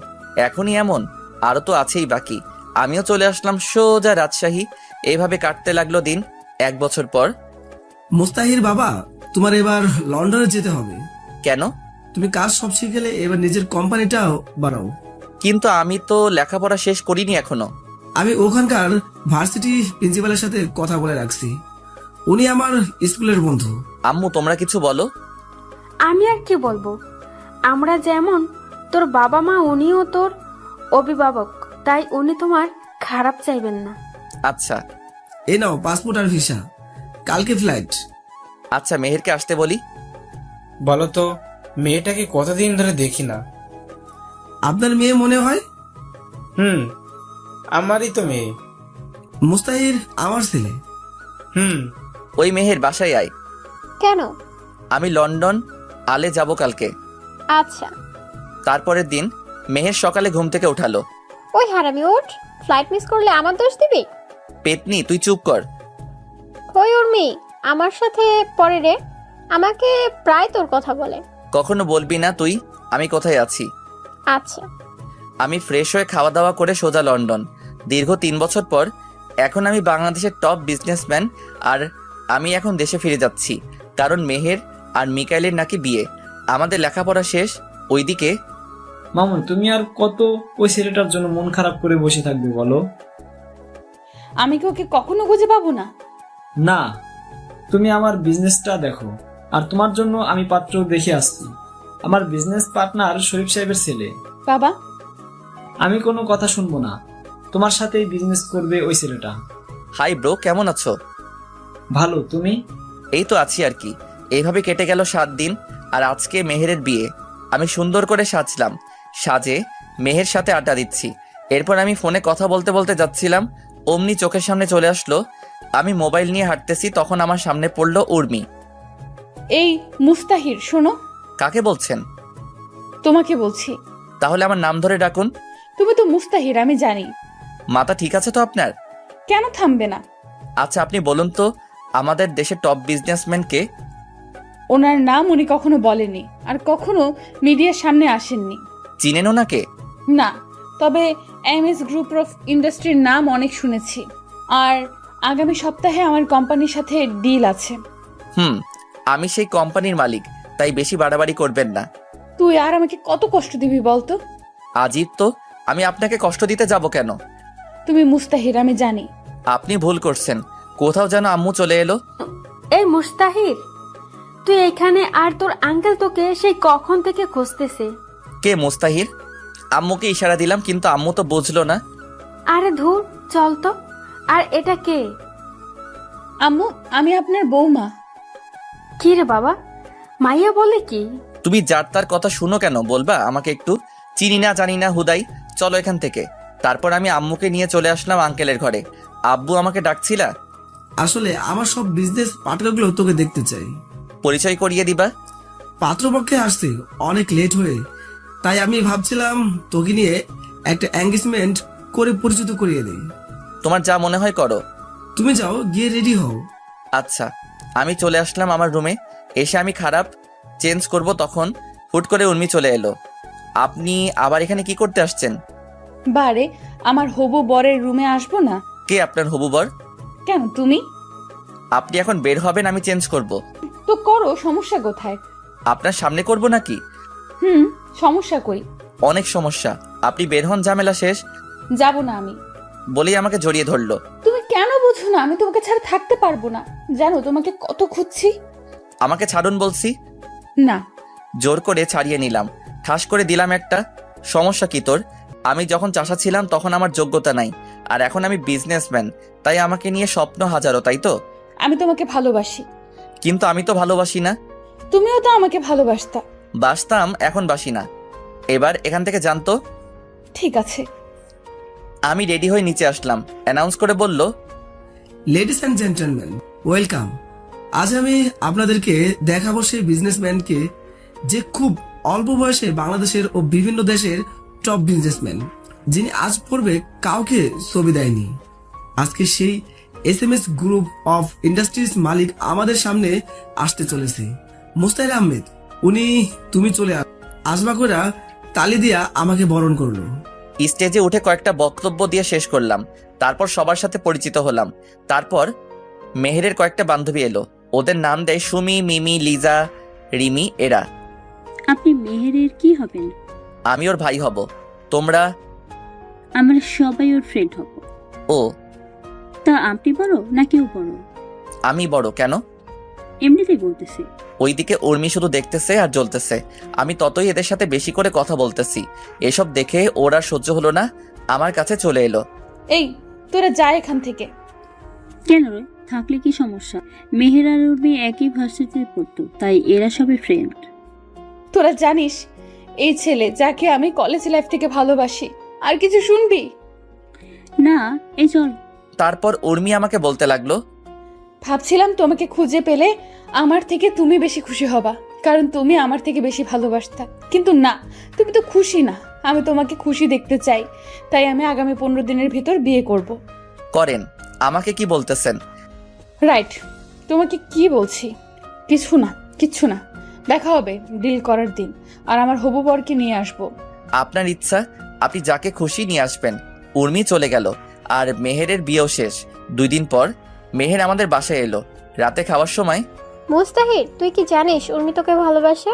এখনই এমন? আরো তো আছেই বাকি। আমিও চলে আসলাম সোজা রাজশাহী। এইভাবে কাটতে লাগলো দিন। 1 বছর পর। মুস্তাহির বাবা, তোমার এবার লন্ডনে যেতে হবে। কেন? তুমি কাজ সব শিখে গেলে এবার নিজের কোম্পানিটাও বাড়াও। কিন্তু আমি তো লেখাপড়া শেষ করিনি এখনো। আমি ওখানকার ভার্সিটি প্রিন্সিপালের সাথে কথা বলে রাখছি, উনি আমার স্কুলের বন্ধু। আম্মু তোমরা কিছু বলো। আমি আর কি বলবো, আমরা যেমন তোর বাবা মা উনিও তোর অভিভাবক, তাই উনি তোমার খারাপ চাইবেন না। আচ্ছা এই নাও পাসপোর্ট আর ভিসা, কালকে ফ্লাইট। আচ্ছা মেহেরকে আসতে বলি। বলো তো, মেয়েটাকে কতদিন ধরে দেখি না। আপনার মেয়ে মনে হয়? আমারই তো মেয়ে। মুস্তাহির আমার ছেলে। ওই মেহের বাসায় আয়। কেন? আমি লন্ডন আলে যাব কালকে। আচ্ছা। তারপরের দিন মেহের সকালে ঘুম থেকে উঠালো। ওই হারামি ওঠ, ফ্লাইট মিস করলে আমার দোষ দিবি? পেতনি তুই চুপ কর। ওই উর্মি, আমার সাথে পরে রে, আমাকে প্রায় তোর কথা বলে। কখনো বলবি না তুই আমি কোথায় আছি। আচ্ছা। আমি ফ্রেশ হয়ে খাওয়া দাওয়া করে সোজা লন্ডন। দীর্ঘ 3 বছর পর এখন আমি বাংলাদেশের টপ বিজনেসম্যান, আর আমি এখন দেশে ফিরে যাচ্ছি কারণ মেহের আর মিকাইলের নাকি বিয়ে। আমাদের লেখাপড়া শেষ। ওইদিকে মামুন, তুমি আর কত ওই ছেলেটার জন্য মন খারাপ করে বসে থাকবে বলো? আমি কি ওকে কখনো খুঁজে পাবো না? না, তুমি আমার বিজনেসটা দেখো, আর তোমার জন্য আমি পাত্র দেখে আসছি। আমার বিজনেস পার্টনার শরীফ সাহেবের ছেলে। বাবা, আমি কোনো কথা শুনবো না, তোমার সাথেই বিজনেস করবে ওই ছেলেটা। হাই ব্রো, কেমন আছো? ভালো, তুমি? এই তো আছি আর কি। এইভাবে কেটে গেল 7 দিন, আর আজকে মেহেরের বিয়ে। আমি সুন্দর করে সাজলাম, সাজে মেহের সাথে আড্ডা দিচ্ছি। এরপর আমি ফোনে কথা বলতে বলতে যাচ্ছিলাম, অমনি চোখের সামনে চলে আসলো। আমি মোবাইল নিয়ে হাঁটতেছি, তখন আমার সামনে পড়লো উর্মি। এই মুস্তাহির, শোনো। কাকে বলছেন? তোমাকে বলছি। তাহলে আমার নাম ধরে ডাকুন। তুমি তো মুস্তাহির, আমি জানি। মাথা ঠিক আছে তো আপনার? কেন থামবে না? আচ্ছা আপনি বলুন তো, আমাদের দেশের টপ বিজনেসম্যান কে? ওনার নাম উনি কখনো বলেনি, আর কখনো মিডিয়ার সামনে আসেননি। চিনেন ওনাকে? না, তবে এমএস গ্রুপ অফ ইন্ডাস্ট্রির নাম অনেক শুনেছি, আর আগামী সপ্তাহে আমার কোম্পানির সাথে ডিল আছে। আমি সেই কোম্পানির মালিক, তাই বেশি বাড়াবাড়ি করবেন না। তুই আর আমাকে কত কষ্ট দিবি বলতো? আজিব তো, আমি আপনাকে কষ্ট দিতে যাব কেন? তুমি মুস্তাহির, আমি জানি। আপনি ভুল করছেন, কোথাও যেন আম্মু চলে এলো। এই মুস্তাহির, তুই এখানে, আর তোর আঙ্কেল তোকে সেই কখন থেকে খুঁজতেছে। কে মুস্তাহির? আম্মুকে ইশারা দিলাম কিন্তু আম্মু তো বুঝলো না। আরে ধুর, চল তো। আর এটা কে? আম্মু, আমি আপনার বৌমা। কি রে বাবা, মাইয়া বলে কি? তুমি যার তার কথা শুনো কেন, বলবা আমাকে একটু? চিনি না জানি না হুদাই, চলো এখান থেকে। তারপর আমি আম্মুকে নিয়ে চলে আসলাম আঙ্কেলের ঘরে। আব্বু আমাকে ডাকছিলা? আসলে আমার সব বিজনেস পার্টনারগুলো তোকে দেখতে চাই। পরিচয় করিয়ে দিবা? পাত্রপক্ষে আসতে অনেক লেট হয়ে, তাই আমি ভাবছিলাম তোকে নিয়ে একটা এঙ্গেজমেন্ট করে পরিচিত করিয়ে দেই। তোমার যা মনে হয় করো। তুমি যাও, গিয়ে রেডি হও। আচ্ছা। আমি চলে আসলাম আমার রুমে। এসে আমি খারাপ চেঞ্জ করব, তখন হুট করে উর্মি চলে এলো। আপনি আবার এখানে কি করতে আসছেন? বারে, আমার হবু বরের রুমে আসবো না? কে আপনার হবু বর? কেন, তুমি? আপনি এখন বের হবেন, আমি চেঞ্জ করব। তো করো, সমস্যা কোথায়? আপনার সামনে করব নাকি? সমস্যা কই? অনেক সমস্যা। আপনি বের হন, ঝামেলা শেষ। যাব না আমি। বলেই আমাকে জড়িয়ে ধরলো। তুমি কেন বুঝো না? আমি তোমাকে ছাড়া থাকতে পারবো না, জানো তোমাকে কত খুঁজছি। আমাকে ছাড়ুন বলছি। না। জোর করে ছাড়িয়ে নিলাম, ঠাস করে দিলাম একটা। সমস্যা কি তোর? আমি যখন চাষা ছিলাম তখন আমার যোগ্যতা নাই, আর এখন আমি বিজনেসম্যান, তাই আমাকে নিয়ে স্বপ্ন হাজারো, তাই তো? আমি তোমাকে ভালোবাসি। কিন্তু আমি তো ভালোবাসি না। তুমিও তো আমাকে ভালোবাসতা। বাসতাম, এখন বাসি না। এবার এখান থেকে জানতো। ঠিক আছে। আমি রেডি হয়ে নিচে আসলাম, অ্যানাউন্স করে বলল, লেডিস অ্যান্ড জেন্টলম্যান, ওয়েলকাম। আজ আমি আপনাদেরকে দেখাবো সেই বিজনেসম্যানকে যে খুব অল্প বয়সে বাংলাদেশের ও বিভিন্ন দেশের টপ বিজনেসম্যান, যিনি আজ পূর্বে কাউকে ছবি দেয়নি। আজকে সেই এসএমএস গ্রুপ অফ ইন্ডাস্ট্রিজ মালিক আমাদের সামনে আসতে চলেছে, মুস্তাহির আহমেদ। উনি তুমি চলে আসবা করে তালি দিয়া আমাকে বরণ করলো। স্টেজে উঠে কয়েকটা বক্তব্য দিয়ে শেষ করলাম। তারপর সবার সাথে পরিচিত হলাম। তারপর মেহেরের কয়েকটা বান্ধবী এলো। ওদের নাম দেয় সুমি, মিমি, লিজা, রিমি। এরা। আপনি মেহেরের কি হবেন? আমি ওর ভাই হব। তোমরা? আমরা সবাই ওর ফ্রেন্ড হব। ও, তা আপনি বড় না কেউ বড়? আমি বড়। কেন? এমনিতেই বলতেছি। ওইদিকে উর্মি শুধু দেখতেছে আর জ্বলতেছে। আমি ততই এদের সাথে বেশি করে কথা বলতেছি। এসব দেখে ওর আর সহ্য হলো না, আমার কাছে চলে এলো। এই তোরা যা এখান থেকে। কেন রে? থাকলে কি সমস্যা? মেহের আর উর্মি একই ভার্সিটিতে পড়তো, তাই এরা সবাই ফ্রেন্ড। তোরা জানিস এই ছেলে যাকে আমি কলেজ লাইফ থেকে ভালোবাসি। আর কিছু শুনবি? না, এই চল। তারপর উর্মি আমাকে বলতে লাগলো, ভাবছিলাম তোমাকে খুঁজে পেলে আমার থেকে তুমি বেশি খুশি হবা, কারণ তুমি আমার থেকে বেশি ভালোবাসতা। কিন্তু না, তুমি তো খুশি না। আমি তোমাকে খুশি দেখতে চাই, তাই আমি আগামী 15 দিনের ভিতর বিয়ে করব। করেন। আমাকে কি বলতেছেন? রাইট, তোমাকে কি বলছি? কিচ্ছু না। দেখা হবে ডিল করার দিন, আর আমার হবু বরকে নিয়ে আসবো। আপনার ইচ্ছা, আপনি যাকে খুশি নিয়ে আসবেন। উর্মি চলে গেল আর মেহেরের বিয়েও শেষ। 2 দিন পর মেহের আমাদের বাসায় এলো। রাতে খাওয়ার সময়, মুস্তাহির, তুই কি জানিস উর্মি তোকে ভালোবাসে?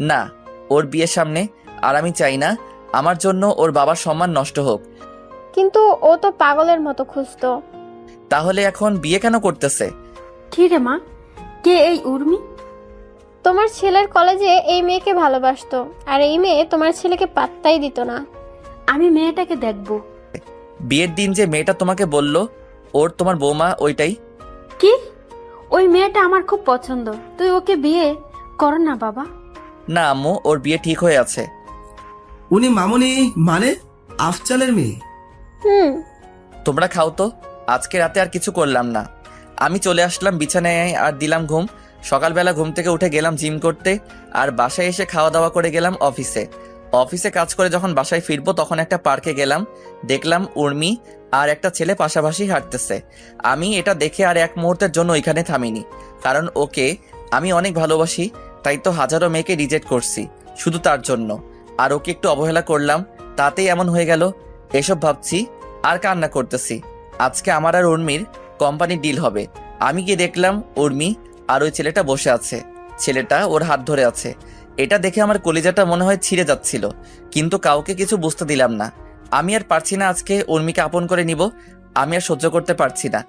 না, ওর বিয়ের সামনে। আর আমি চাই না আমার জন্য ওর বাবার সম্মান নষ্ট হোক। কিন্তু ও তো পাগলের মতো খুঁজতো। তাহলে এখন বিয়ে কেন করতেছে? কি রে মা, কে এই উর্মি? তোমার ছেলের কলেজে এই মেয়েকে ভালোবাসতো, আর এই মেয়ে তোমার ছেলেকে পাত্তাই দিত না। আমি মেয়েটাকে দেখবো। বিয়ের দিন যে মেয়েটা তোমাকে বলল ওর তোমার বৌমা, ওইটাই? কি? ওই মেয়েটা আমার খুব পছন্দ। তুই ওকে বিয়ে কর না বাবা। না আম্মু, ওর বিয়ে ঠিক হয়ে আছে। উনি মামনি মানে আফজালের মেয়ে? হুম। তোমরা খাও তো, আজকে রাতে আর কিছু করলাম না। আমি চলে আসলাম বিছানায় আর দিলাম ঘুম। সকালবেলা ঘুম থেকে উঠে গেলাম জিম করতে, আর বাসায় এসে খাওয়া দাওয়া করে গেলাম অফিসে কাজ করে যখন বাসায় ফিরবো তখন একটা পার্কে গেলাম। দেখলাম উর্মি আর একটা ছেলে পাশাপাশি হাঁটতেছে। আমি এটা দেখে আর এক মুহূর্তের জন্য ওইখানে থামিনি, কারণ ওকে আমি অনেক ভালোবাসি। তাই তো হাজারো মেয়েকে রিজেক্ট করছি শুধু তার জন্য, আর ওকে একটু অবহেলা করলাম, তাতেই এমন হয়ে গেল। এসব ভাবছি আর কান্না করতেছি। আজকে আমার আর উর্মির কোম্পানি ডিল হবে। আমি গিয়ে দেখলাম উর্মি আর ওই ছেলেটা বসে আছে। ছেলেটা ওর হাত ধরে আছে। এটা দেখে আমার কলিজাটা মনে হয় ছিঁড়ে যাচ্ছিল, কিন্তু কাউকে কিছু বুঝতে দিলাম না। আমি আর পারছি না আজকে উর্মিকে আপন করে নিব। আমি আর সহ্য করতে পারছি না।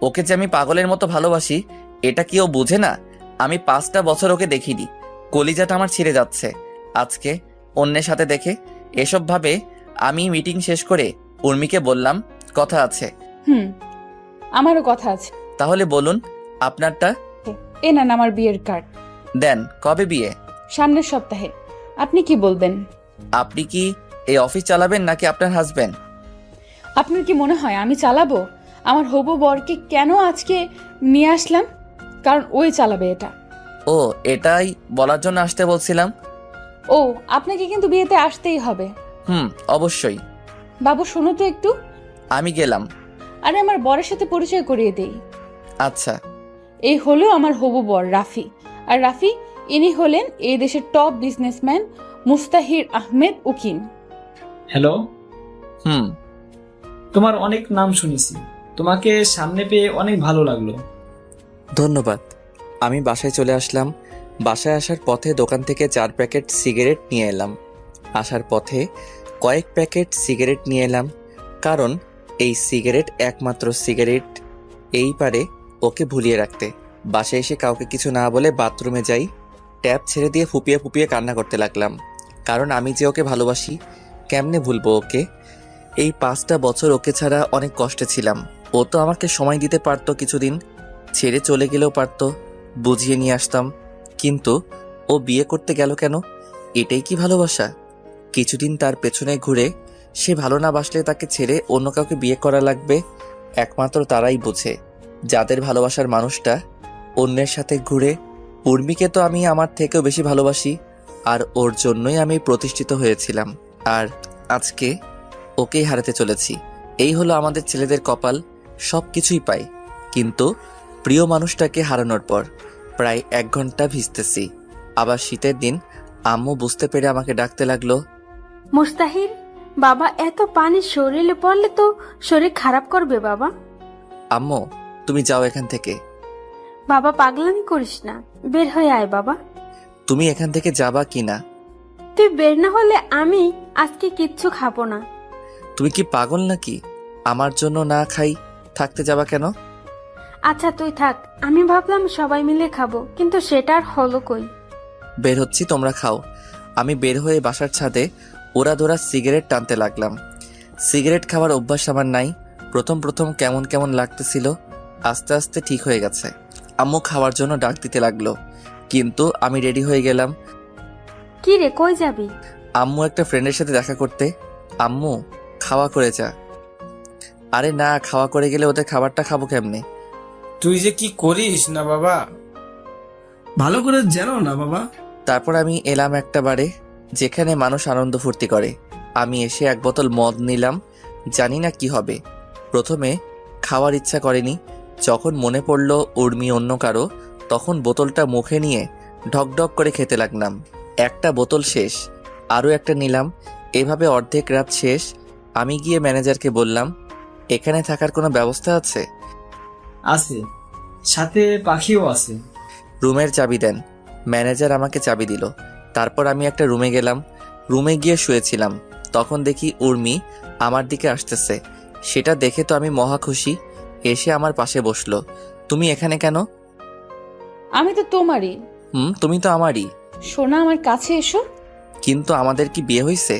ওকে যে আমি পাগলের মতো ভালোবাসি, এটা কি ও বুঝে না? আমি 5টা বছর ওকে দেখিনি। কলিজাটা আমার ছিঁড়ে যাচ্ছে আজকে অন্যের সাথে দেখে। এসব ভাবে আমি মিটিং শেষ করে উর্মিকে বললাম, কথা আছে। আমারও কথা আছে। তাহলে বলুন আপনারটা। এ নেন আমার বিয়ের কার্ড। দেন। কবে বিয়ে? সামনের সপ্তাহে। আপনি কি বলবেন? আপনি কি এই অফিস চালাবেন নাকি আপনার হাজবেন্ড? আপনার কি মনে হয় আমি চালাবো? আমার হবু বরকে কেন আজকে নিয়ে আসলাম? কারণ ওই চালাবে এটা। ও, এটাই বলার জন্য আসতে বলছিলাম। ও, আপনাকে কিন্তু বিয়েতে আসতেই হবে। অবশ্যই। বাবু শোনো তো একটু। আমি গেলাম। আরে আমার বরের সাথে পরিচয় করিয়ে দেই। আচ্ছা। এই হলো আমার হবু বর রাফি। আর রাফি, ইনি হলেন এই দেশের টপ বিজনেসম্যান মুস্তাহির আহমেদ উকিম। হ্যালো। তোমার অনেক নাম শুনেছি, তোমাকে সামনে পেয়ে অনেক ভালো লাগলো। ধন্যবাদ। আমি বাসায় চলে আসলাম। বাসায় আসার পথে দোকান থেকে 4 প্যাকেট সিগারেট নিয়ে এলাম। আসার পথে কয়েক প্যাকেট সিগারেট নিয়ে এলাম, কারণ এই সিগারেট একমাত্র সিগারেট এই পারে ওকে ভুলিয়ে রাখতে। বাসায় এসে কাউকে কিছু না বলে বাথরুমে যাই। ট্যাপ ছেড়ে দিয়ে ফুপিয়ে ফুপিয়ে কান্না করতে লাগলাম, কারণ আমি যে ওকে ভালোবাসি, কেমনে ভুলবো ওকে? এই 5টা বছর ওকে ছাড়া অনেক কষ্টে ছিলাম। ও তো আমাকে সময় দিতে পারতো, কিছুদিন ছেড়ে চলে গেলেও পারতো, বুঝিয়ে নিয়ে আসতাম। কিন্তু ও বিয়ে করতে গেল কেন? এটাই কি ভালোবাসা? কিছুদিন তার পেছনে ঘুরে সে ভালো না বাসলে তাকে ছেড়ে অন্য কাউকে বিয়ে করা লাগবে। একমাত্র তারাই বোঝে যাদের ভালোবাসার মানুষটা অন্যের সাথে ঘুরে। উর্মিকে তো আমি আমার থেকেও বেশি ভালোবাসি, আর ওর জন্যই আমি প্রতিষ্ঠিত হয়েছিলাম। আর আজকে ওকেই হারাতে চলেছি। এই হলো আমাদের ছেলেদের কপাল। সব কিছুই পাই, কিন্তু প্রিয় মানুষটাকে হারানোর পর প্রায় 1 ঘন্টা ভিজতেছি। আবার শীতের দিন আম্মু বুঝতে পেরে আমাকে ডাকতে লাগলো, মুস্তাহির বাবা, এত পানি শরীরে পড়লে তো শরীর খারাপ করবে বাবা। আম্মু তুমি যাও এখান থেকে। বাবা পাগলামি করিস না, বের হয়ে আয় বাবা। তুমি এখান থেকে যাবা কি না? তুই বের না হলে আমি আজকে কিচ্ছু খাবো না। তুমি কি পাগল নাকি? আমার জন্য না খাই থাকতে যাবা কেন? আচ্ছা তুই থাক, আমি ভাবলাম সবাই মিলে খাবো, কিন্তু সেটা আর হলো কই। বের হচ্ছি, তোমরা খাও। আমি বের হয়ে বাসার ছাদে ওরা ধরা সিগারেট টানতে লাগলাম। সিগারেট খাওয়ার অভ্যাস আমার নাই। প্রথম প্রথম কেমন কেমন লাগতেছিল, আস্তে আস্তে ঠিক হয়ে গেছে। আম্মু খাওয়ার জন্য ডাক দিতে লাগলো, কিন্তু আমি রেডি হয়ে গেলাম। কি রে, কই যাবি? আম্মু একটা ফ্রেন্ডের সাথে দেখা করতে। আম্মু খাওয়া করে যা। আরে না, খাওয়া করে গেলে ওদের খাবারটা খাবো কেমনে? তুই যে কি করিস না বাবা। ভালো করে জানো না বাবা। তারপর আমি এলাম একটা বারে যেখানে মানুষ আনন্দ ফুর্তি করে। আমি এসে এক বোতল মদ নিলাম, জানি না কি হবে। প্রথমে খাওয়ার ইচ্ছা করেনি, যখন মনে পড়লো উর্মি অন্য কারো, তখন বোতলটা মুখে নিয়ে ঢকঢক করে খেতে লাগলাম। একটা বোতল শেষ, আরও একটা নিলাম। এভাবে অর্ধেক রাত শেষ। আমি গিয়ে ম্যানেজারকে বললাম, এখানে থাকার কোনো ব্যবস্থা আছে? আছে, সাথে পাখিও আছে। রুমের চাবি দেন। ম্যানেজার আমাকে চাবি দিল। তারপর আমি একটা রুমে গেলাম। রুমে গিয়ে শুয়েছিলাম, তখন দেখি উর্মি আমার দিকে আসতেছে। সেটা দেখে তো আমি মহা খুশি। এসে আমার পাশে বসলো। তুমি এখানে কেন? আমি তো তোমারই। তুমি তো আমারই। সোনা, আমার কাছে এসো। কিন্তু আমাদের কি বিয়ে হয়েছে?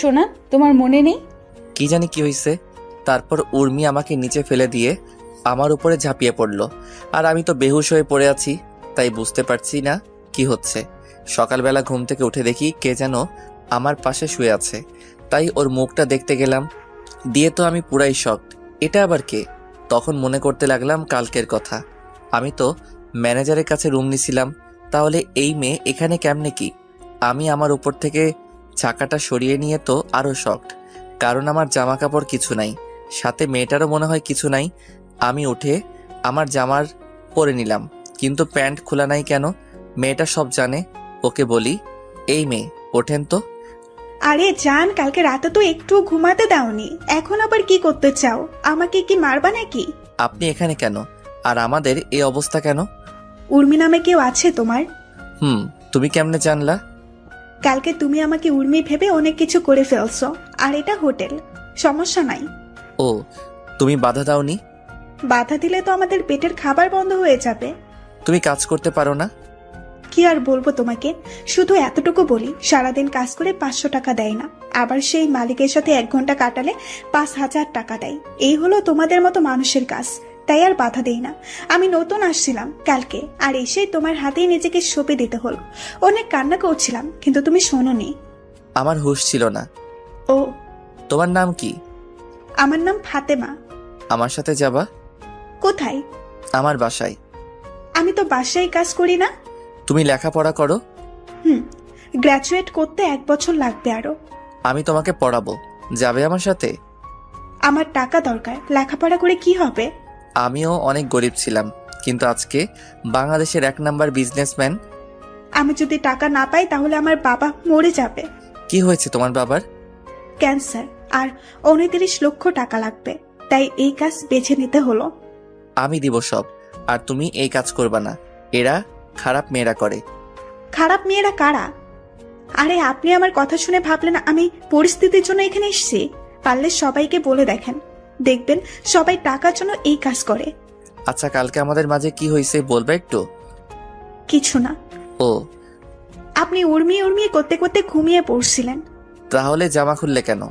সোনা, তোমার মনে নেই? কি জানি কি হয়েছে। তারপর উর্মি আমাকে নিচে ফেলে দিয়ে আমার উপরে ঝাঁপিয়ে পড়লো। আর আমি তো বেহুশ হয়ে পড়ে আছি, তাই বুঝতে পারছি না কি হচ্ছে। সকালবেলা ঘুম থেকে উঠে দেখি কে যেন আমার পাশে শুয়ে আছে। তাই ওর মুখটা দেখতে গেলাম, দিয়ে তো আমি পুরাই শকড। এটা আবার কে? তখন মনে করতে লাগলাম কালকের কথা। আমি তো ম্যানেজারের কাছে রুম নিছিলাম, তাহলে এই মেয়ে এখানে কেমনে কি? আমি আমার উপর থেকে চাকাটা সরিয়ে নিয়ে তো আরও শকড, কারণ আমার জামা কাপড় কিছু নাই, সাথে মেয়েটারও মনে হয় কিছু নাই। আমি উঠে আমার জামার পরে নিলাম, কিন্তু প্যান্ট খোলা নাই কেন? মেয়েটা সব জানে। ওকে বলি, এই মেয়ে ওঠেন তো। আরে জান, কালকে রাতে তো একটু ঘুমাতে দাওনি, এখন আবার কি করতে চাও? আমাকে কি মারবা নাকি? আপনি এখানে কেন? আর আমাদের এই অবস্থা কেন? উর্মি নামে কেউ আছে তোমার? তুমি কেমনে জানলা? কালকে তুমি আমাকে উর্মি ভেবে অনেক কিছু করে ফেলছো, আর এটা হোটেল, সমস্যা নাই। ও, তুমি বাধা দাওনি? বাধা দিলে তো আমাদের পেটের খাবার বন্ধ হয়ে যাবে। তুমি কাজ করতে পারো না? কি আর বলবো তোমাকে, শুধু এতটুকু বলি, সারাদিন কাজ করে 500 টাকা দেয় না, আবার সেই মালিকের সাথে 1 ঘন্টা কাটালে 5000 টাকা দেয়। এই হলো তোমাদের মতো মানুষের কাজ, তাই আর বাধা দেই না। আমি নতুন আসছিলাম কালকে, আর এসে তোমার হাতেই নিজেকে সঁপে দিতে হলো। অনেক কান্না করছিলাম, কিন্তু তুমি শোনোনি। আমার হুঁশ ছিল না। ও, তোমার নাম কি? আমার নাম ফাতেমা। আমার সাথে যাবা? কোথায়? আমার বাসায়। আমি তো বাসায় কাজ করি না। তুমি লেখাপড়া করো? গ্র্যাজুয়েট করতে 1 বছর লাগবে আরো। আমি তোমাকে পড়াবো, যাবে আমার সাথে? আমার টাকা দরকার, লেখাপড়া করে কি হবে? আমিও অনেক গরিব ছিলাম, কিন্তু আজকে বাংলাদেশের 1 নাম্বার বিজনেসম্যান। আমি যদি টাকা না পাই তাহলে আমার বাবা মরে যাবে। কি হয়েছে তোমার বাবার? ক্যান্সার, আর 29 লক্ষ টাকা লাগবে, তাই এই কাজ বেছে নিতে হলো। আমি দিব সব, আর তুমি এই কাজ করবা না। এরা খারাপ মেয়েরা করে। খারাপ মেয়েরা কারা? আরে আপনি আমার কথা শুনে ভাবলেন আমি পরিস্থিতির জন্য এখানে এসেছি? পারলে সবাইকে বলে দেখেন, দেখবেন সবাই টাকার জন্য এই কাজ করে। আচ্ছা, কালকে আমাদের মাঝে কি হয়েছে বলবে একটু? কিছু না। ও, আপনি উর্মি উর্মি করতে করতে ঘুমিয়ে পড়ছিলেন। তাহলে জামা খুললে কেন?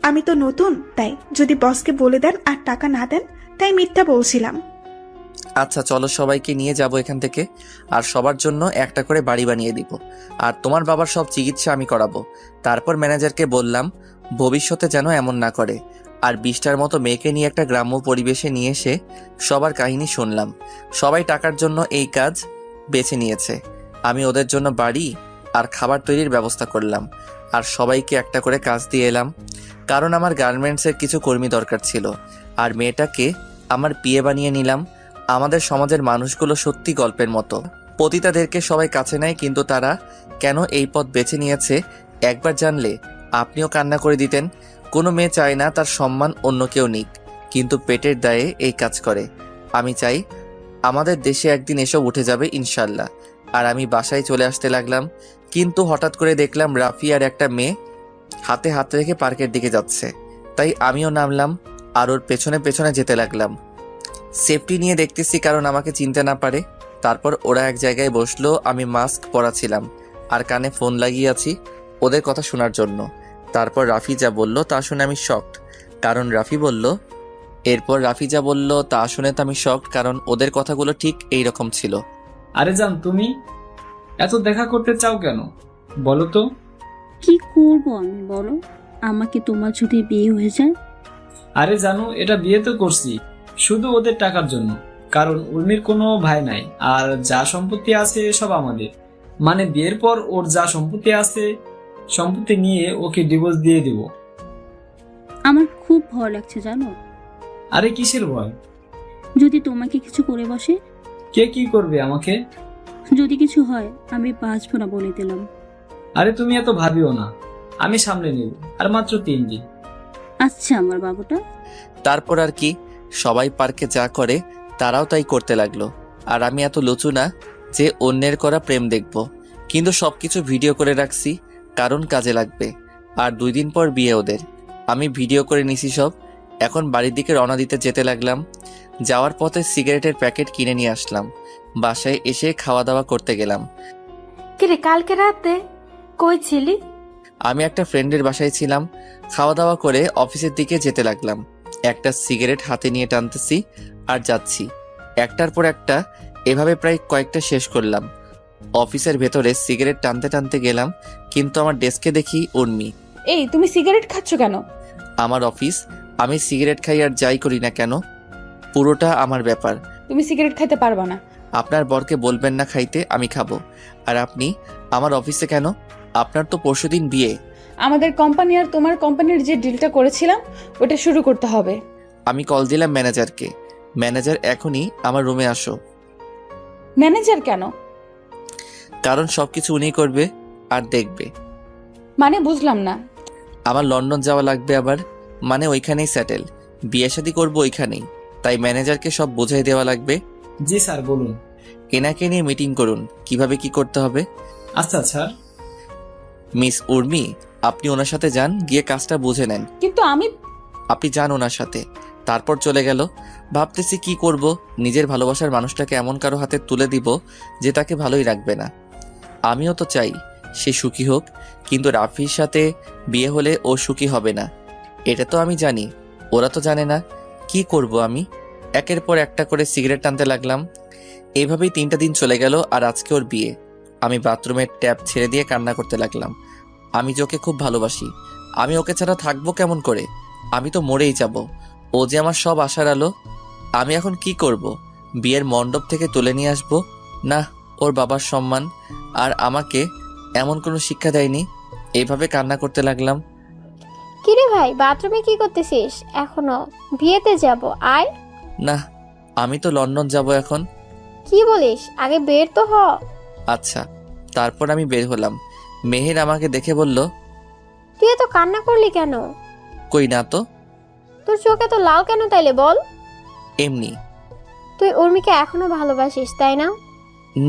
আমি তো নতুন, তাই যদি বসকে বলে দেন আর টাকা না দেন, তাই মিথ্যা বলছিলাম। আচ্ছা চলো, সবাইকে নিয়ে যাব এখান থেকে, আর সবার জন্য একটা করে বাড়ি বানিয়ে দিব, আর তোমার বাবার সব চিকিৎসা আমি করাবো। তারপর ম্যানেজারকে বললাম ভবিষ্যতে যেন এমন না করে। আর 20টার মতো মেয়েকে নিয়ে একটা গ্রাম্য পরিবেশে নিয়ে এসে সবার কাহিনী শুনলাম। সবাই টাকার জন্য এই কাজ বেছে নিয়েছে। আমি ওদের জন্য বাড়ি আর খাবার তৈরির ব্যবস্থা করলাম, আর সবাইকে একটা করে কাজ দিয়ে এলাম, কারণ আমার গার্মেন্টসের কিছু কর্মী দরকার ছিল। আর মেয়েটাকে আমার বিয়ে বানিয়ে নিলাম। আমাদের সমাজের মানুষগুলো সত্যি গল্পের মতো। পতিতাদেরকে সবাই কাছে নেয়, কিন্তু তারা কেন এই পথ বেছে নিয়েছে একবার জানলে আপনিও কান্না করে দিতেন। কোনো মেয়ে চায় না তার সম্মান অন্য কেউ নিক, কিন্তু পেটের দায়ে এই কাজ করে। আমি চাই আমাদের দেশে একদিন এসব উঠে যাবে ইনশাল্লাহ। আর আমি বাসায় চলে আসতে লাগলাম, কিন্তু হঠাৎ করে দেখলাম রাফি আর একটা মেয়ে হাতে হাত রেখে পার্কের দিকে যাচ্ছে। তাই আমিও নামলাম আর ওর পেছনে পেছনে যেতে লাগলাম। সেফটি নিয়ে দেখতেছি কারণ আমাকে চিনতে না পারে। তারপর ওরা এক জায়গায় বসলো, আমি মাস্ক পরা ছিলাম আর কানে ফোন লাগিয়ে আছি ওদের কথা শোনার জন্য। তারপর রাফি যা বলল তা শুনে আমি শকড, কারণ রাফি বলল তা শুনে তো আমি শকড, কারণ ওদের কথাগুলো ঠিক এই রকম ছিল। আরে জান, তুমি এত দেখা করতে চাও কেন বলো তো? কি করব আমি বলো? আমাকে তোমার যদি বিয়ে হয়ে যায়? আরে জানো, এটা বিয়ে তো করছি শুধু ওদের টাকার জন্য, কারণ উর্মির কোনো ভাই নাই আর যা সম্পত্তি আছে সব আমাদের। মানে বিয়ের পর ওর যা সম্পত্তি আছে সম্পত্তি নিয়ে ওকে ডিভোর্স দিয়ে দিব। আমার খুব ভয় লাগছে জানো। আরে কিসের ভয়? যদি তোমাকে কিছু করে বসে? কে কি করবে আমাকে? যদি কিছু হয় আমি বাঁচবো না বলে দিলাম। আরে তুমি এত ভাবিও না, আমি সামলে নেব, আর মাত্র 3 দিন। আচ্ছা আমার বাবুটা। তারপর আর কি, সবাই পার্কে যা করে তারাও তাই করতে লাগলো। আর আমি এত লুচু না যে অন্যের করা প্রেম দেখব, কিন্তু সবকিছু ভিডিও করে রাখছি কারণ কাজে লাগবে। আর 2 দিন পর বিয়ে ওদের। আমি ভিডিও করে নিছি সব। এখন বাড়ির দিকে রওনা দিতে যেতে লাগলাম। যাওয়ার পথে সিগারেটের প্যাকেট কিনে নিয়ে আসলাম। বাসায় এসে খাওয়া দাওয়া করতে গেলাম। কিরে কালকে রাতে কই ছিলি? আমি একটা ফ্রেন্ডের বাসায় ছিলাম। খাওয়া দাওয়া করে অফিসের দিকে যেতে লাগলাম। একটা সিগারেট হাতে নিয়ে টানতেছি আর যাচ্ছি, একটার পর একটা এভাবে প্রায় কয়েকটা শেষ করলাম। অফিসের ভেতরে সিগারেট টানতে টানতে গেলাম, কিন্তু আমার ডেস্কে দেখি উর্মি। এই তুমি সিগারেট খাচ্ছ কেন? আমার অফিস, আমি সিগারেট খাই আর যাই করি না কেন, পুরোটা আমার ব্যাপার। তুমি সিগারেট খাইতে পারবা না। আপনার বরকে বলবেন না খাইতে, আমি খাবো। আর আপনি আমার অফিসে কেন? আপনার তো পরশুদিন বিয়ে। আমাদের কোম্পানি আর তোমার কোম্পানির যে ডিলটা করেছিলাম ওটা শুরু করতে হবে। আমি কল দিলাম ম্যানেজারকে। ম্যানেজার এখনই আমার রুমে আসো। ম্যানেজার কেন? কারণ সবকিছু উনিই করবে আর দেখবে। মানে বুঝলাম না। আমার লন্ডন যাওয়া লাগবে আবার, মানে ওইখানেই সেটেল, বিয়ে শাদী করবো ওইখানেই। তাই ম্যানেজারকে সব বোঝাই দেওয়া লাগবে। জি স্যার বলুন। এনাকে নিয়ে মিটিং করুন কিভাবে কি করতে হবে। আচ্ছা স্যার। মিস উর্মি, আপনি ওনার সাথে যান, গিয়ে কাজটা বুঝে নেন। কিন্তু আপনি যান ওনার সাথে। তারপর চলে গেল। ভাবতেছি কি করব, নিজের ভালোবাসার মানুষটাকে এমন কারো হাতে তুলে দিব যে তাকে ভালোই রাখবে না। আমিও তো চাই সে সুখী হোক, কিন্তু রাফির সাথে বিয়ে হলে ও সুখী হবে না, এটা তো আমি জানি। ওরা তো জানে না। কি করব আমি? একের পর একটা করে সিগারেট টানতে লাগলাম। এইভাবেই 3টা দিন চলে গেল। আর আজকে ওর বিয়ে। আমি বাথরুমের ট্যাপ ছেড়ে দিয়ে কান্না করতে লাগলাম। আমি যে ওকে খুব ভালোবাসি, আমি ওকে ছাড়া থাকবো কেমন করে? আমি তো মরেই যাব। ও যে আমার সব আশার আলো। আমি এখন কি করব? বিয়ের মণ্ডপ থেকে তুলে নিয়ে আসবো? না, ওর বাবার সম্মান আর আমাকে এমন কোনো শিক্ষা দেয়নি। এইভাবে কান্না করতে লাগলাম। কিরে ভাই, বাথরুমে কি করতেছিস এখনো? বিয়েতে যাব, আয়। না, আমি তো লন্ডন যাব এখন। কি বলিস? আগে বের তো হ। আচ্ছা। তারপর আমি বের হলাম। মেহের আমাকে দেখে বলল, তুই এত কান্না করলি কেন? কই না তো। তোর চোখে তো লাল কেন তাইলে বল? এমনি। তুই উর্মিকে এখনো ভালোবাসিস তাই না?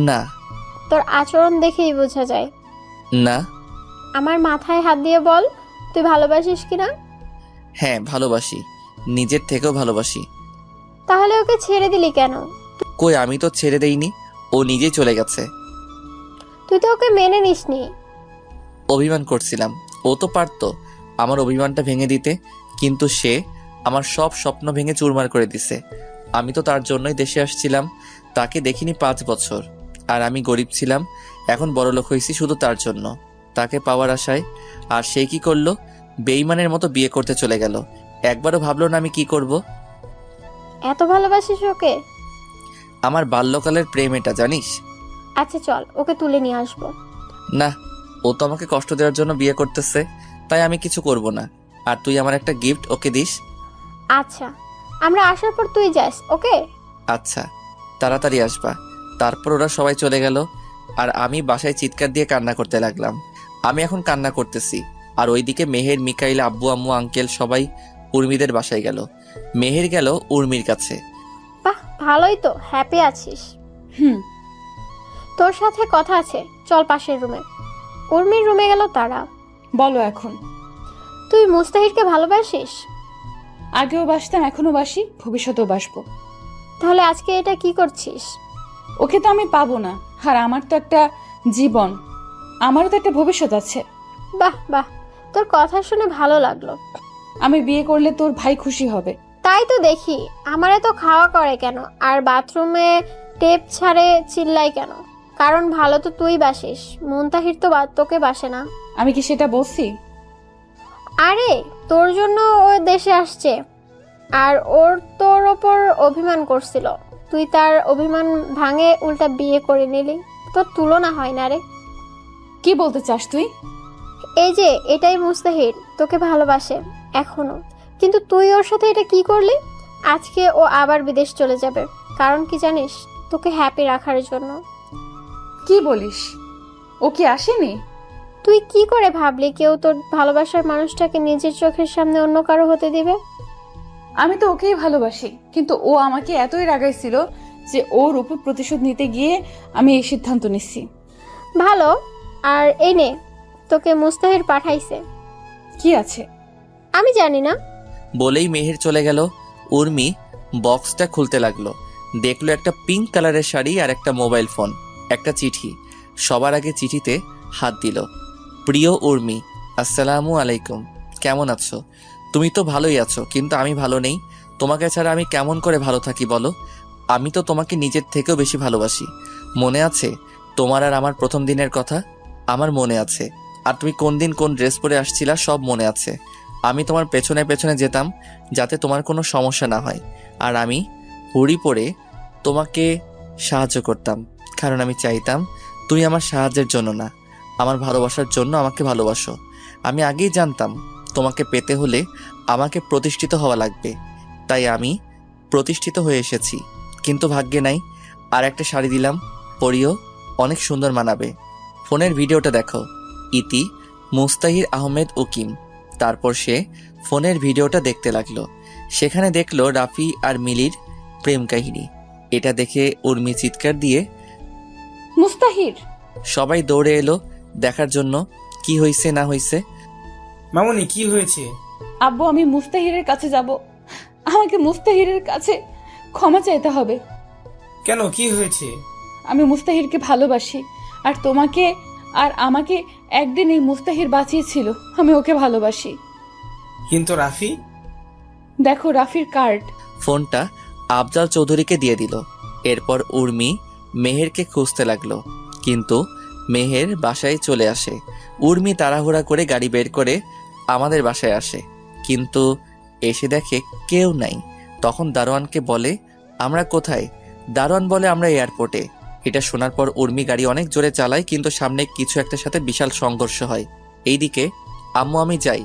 না। তোর আচরণ দেখেই বোঝা যায়। না। আমার মাথায় হাত দিয়ে বল তুই ভালোবাসিস কিনা। হ্যাঁ ভালোবাসি, নিজের থেকেও ভালোবাসি। তাহলে ওকে ছেড়ে দিলি কেন? কই, আমি তো ছেড়ে দেইনি, ও নিজেই চলে গেছে। তুই তো ওকে মেনে নিসনি। অভিমান করছিলাম। ও তো পারতো আমার অভিমানটা ভেঙে দিতে, কিন্তু সে আমার সব স্বপ্ন ভেঙে চুরমার করে দিছে। আমি তো তার জন্যই দেশে আসছিলাম। তাকে দেখিনি 5 বছর। আর আমি গরিব ছিলাম, এখন বড়লোক হয়েছি শুধু তার জন্য, তাকে পাওয়ার আশায়। আর সে কি করলো? বেঈমানের মতো বিয়ে করতে চলে গেল। একবারও ভাবলো না আমি কি করব। এত ভালোবাসিস ওকে? আমার বাল্যকালের প্রেম এটা, জানিস। আচ্ছা চল, ওকে তুলে নিয়ে আসবো। না, ও তো আমাকে কষ্ট দেওয়ার জন্য বিয়ে করতেছে, তাই আমি কিছু করব না। আর তুই আমার একটা গিফট ওকে দিস। আচ্ছা, আমরা আসার পর তুই যাস, ওকে? আচ্ছা, তাড়াতাড়ি আসবা। তারপর ওরা সবাই চলে গেল। আর আমি বাসায় চিৎকার দিয়ে কান্না করতে লাগলাম। আমি এখন কান্না করতেছি। আর ওইদিকে মেহের, মিকাইল, আব্বু আম্মু, আঙ্কেল সবাই উর্মিদের বাসায় গেল। মেহের গেল উর্মির কাছে। বাহ, ভালোই তো, হ্যাপি আছিস? হুম। তোর সাথে কথা আছে, চল পাশের রুমে। উর্মির রুমে গেল তারা। বলো এখন। তুই মুস্তাহিরকে ভালোবাসিস? আগেও বাসতাম, এখনো বাসি, ভবিষ্যতেও বাসবো। তাহলে আজকে এটা কি করছিস? ওকে তো আমি পাবো না, আর আমার তো একটা জীবন, আমারও তো একটা ভবিষ্যৎ আছে। বাহ বাহ, তোর কথা শুনে ভালো লাগলো। আমি বিয়ে করলে তোর ভাই খুশি হবে। তাই তো দেখি, আমারে তো খাওয়া করে কেন, আর বাথরুমে টেপ ছাড়ে চিল্লাই কেন? কারণ ভালো তো তুই বাসিস, মুনতাহির তো তোকে বাসে না। আমি কি সেটা বলছি? আরে তোর জন্য ও দেশে আসছে, আর ওর তোর ওপর অভিমান করছিল, তুই তার অভিমান ভাঙে উল্টা বিয়ে করে নিলি। তোর তুলনা হয় না রে। কি বলতে চাস তুই? এই যে এটাই মুস্তাহির, তোকে ভালোবাসে এখনো, কিন্তু তুই ওর সাথে এটা কি করলি? আজকে ও আবার বিদেশ চলে যাবে, কারণ কি জানিস? তোকে হ্যাপি রাখার জন্য। কি বলিস? ও কি আসেনি? তুই কি করে ভাবলি কেউ তোর ভালোবাসার মানুষটাকে নিজের চোখের সামনে অন্য কারো হতে দিবে? আমি তো ওকেই ভালোবাসি, কিন্তু ও আমাকে এতই রাগাইছিল যে ওর উপর প্রতিশোধ নিতে গিয়ে আমি এই সিদ্ধান্ত নিচ্ছি। ভালো, আর এই নে, তোকে মুস্তাহির পাঠাইছে। কি আছে? আমি জানি না। বলেই মেহের চলে গেল। উর্মি বক্সটা খুলতে লাগলো, দেখলো একটা পিঙ্ক কালারের শাড়ি আর একটা মোবাইল ফোন, একটা চিঠি। সবার আগে চিঠিতে হাত দিল। প্রিয় উর্মি, আসসালামু আলাইকুম, কেমন আছো? তুমি তো ভালোই আছো, কিন্তু আমি ভালো নেই। তোমাকে ছাড়া আমি কেমন করে ভালো থাকি বলো? আমি তো তোমাকে নিজের থেকেও বেশি ভালোবাসি। মনে আছে তোমার আর আমার প্রথম দিনের কথা? আমার মনে আছে। আর তুমি কোন দিন কোন ড্রেস পরে আসছিলা সব মনে আছে। আমি তোমার পেছনে পেছনে যেতাম যাতে তোমার কোনো সমস্যা না হয়, আর আমি হুড়ি পরে তোমাকে সাহায্য করতাম, কারণ আমি চাইতাম তুমি আমার সাহায্যের জন্য না, আমার ভালোবাসার জন্য আমাকে ভালোবাসো। আমি আগেই জানতাম তোমাকে পেতে হলে আমাকে প্রতিষ্ঠিত হওয়া লাগবে, তাই আমি প্রতিষ্ঠিত হয়ে এসেছি। কিন্তু ভাগ্যে নাই। আর একটা শাড়ি দিলাম, পরিও, অনেক সুন্দর মানাবে। ফোনের ভিডিওটা দেখো। ইতি, মুস্তাহির আহমেদ উকিম। তারপর সে ফোনের ভিডিওটা দেখতে লাগলো। সেখানে দেখলো রাফি আর মিলির প্রেম কাহিনী। এটা দেখে উর্মি চিৎকার দিয়ে মুস্তাহির! সবাই দৌড়ে এলো দেখার জন্য কি হয়েছে না হয়েছে। মামুনি, কি হয়েছে? আব্বু, আমি মুস্তাহিরের কাছে যাব। আমাকে মুস্তাহিরের কাছে ক্ষমা চাইতে হবে। কেন, কি হয়েছে? আমি মুস্তাহিরকে ভালোবাসি, আর তোমাকে আর আমাকে একদিন এই মুস্তাহির বাঁচিয়েছিল। আমি ওকে ভালোবাসি। কিন্তু রাফি? দেখো রাফির কার্ড। ফোনটা আফজাল চৌধুরীকে দিয়ে দিল। এরপর উর্মি মেহেরকে খুঁজতে লাগলো, কিন্তু মেহের বাসায় চলে আসে। উর্মি তাড়াহুড়া করে গাড়ি বের করে আমাদের বাসায় আসে, কিন্তু এসে দেখে কেউ নাই। তখন দারোয়ানকে বলে আমরা কোথায়? দারোয়ান বলে আমরা এয়ারপোর্টে। এটা শোনার পর উর্মি গাড়ি অনেক জোরে চালায়, কিন্তু সামনে কিছু একটা সাথে বিশাল সংঘর্ষ হয়। এইদিকে আম্মু, আমি যাই।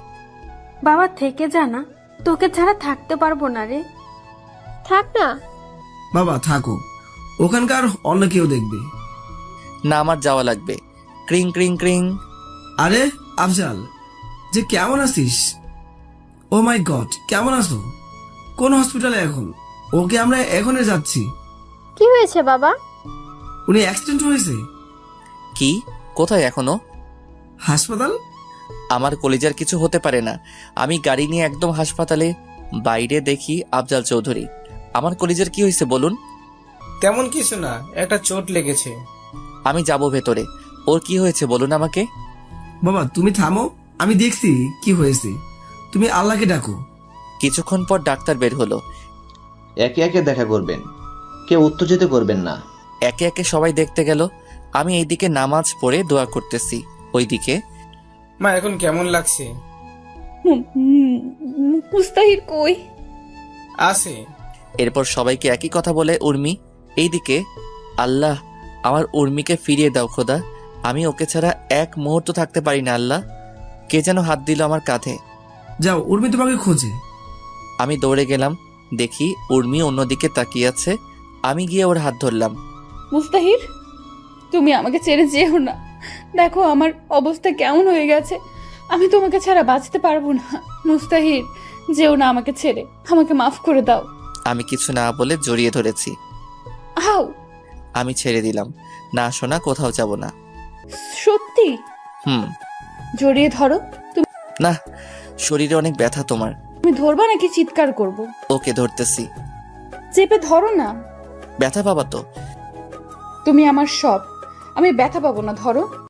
বাবা থেকে জানা, তোকে ছাড়া থাকতে পারবো না রে। থাক না বাবা, থাকো, ওখানকার অন্য কেউ দেখবে। না, আমার যাওয়া লাগবে। ক্রিং ক্রিং ক্রিং। আরে আফজাল, যে কেমন আছিস? ও মাই গড, কেমন আছো? কোন হসপিটালে এখন? ওকে আমরা এখনই যাচ্ছি। কি হয়েছে বাবা? উনি অ্যাক্সিডেন্ট হয়েছে। কি? কোথায় এখনো? হাসপাতাল। আমার কলিজার কিছু হতে পারে না। আমি গাড়ি নিয়ে একদম হাসপাতালে। বাইরে দেখি আফজাল চৌধুরী। আমার কলিজার কি হয়েছে বলুন? তেমন কিছু না, একটা চোট লেগেছে। আমি যাব ভেতরে। ওর কি হয়েছে বলুন আমাকে। বাবা তুমি থামো, আমি দেখছি কি হয়েছে। তুমি আল্লাহকে ডাকো। কিছুক্ষণ পর ডাক্তার বের হলো। একে একে দেখা করবেন, কেউ উত্তেজিত করবেন না। একে একে সবাই দেখতে গেল। আমি এইদিকে নামাজ পড়ে দোয়া করতেছি, ওইদিকে মা, এখন কেমন লাগছে? মুস্তাহির কই? আছে। এরপর সবাইকে একই কথা বলে উর্মি। এইদিকে আল্লাহ, আমার উর্মিকে ফিরিয়ে দাও খোদা। আমি ওকে ছাড়া এক মুহূর্ত থাকতে পারি না আল্লাহ। কে যেন হাত দিল আমার কাঁধে। যাও, উর্মি তোমাকে খোঁজে। আমি দৌড়ে গেলাম, দেখি উর্মি অন্যদিকে তাকিয়ে আছে। আমি গিয়ে ওর হাত ধরলাম। মুস্তাহির, তুমি আমাকে ছেড়ে যেও না। দেখো আমার অবস্থা কেমন হয়ে গেছে। আমি তোমাকে ছাড়া বাঁচতে পারবো না। মুস্তাহির, যেও না আমাকে ছেড়ে, আমাকে মাফ করে দাও। আমি কিছু না বলে জড়িয়ে ধরেছি। আমি ছেড়ে দিলাম। না সোনা, কোথাও যাব না। সত্যি? হুম। জড়িয়ে ধরো। না, শরীরে অনেক ব্যথা তোমার। তুমি ধরবা নাকি চিৎকার করব? ওকে, ধরতেছি। চেপে ধরো না। ব্যথা পাবা তো? তুমি আমার সব, আমি ব্যথা পাবো না, ধরো।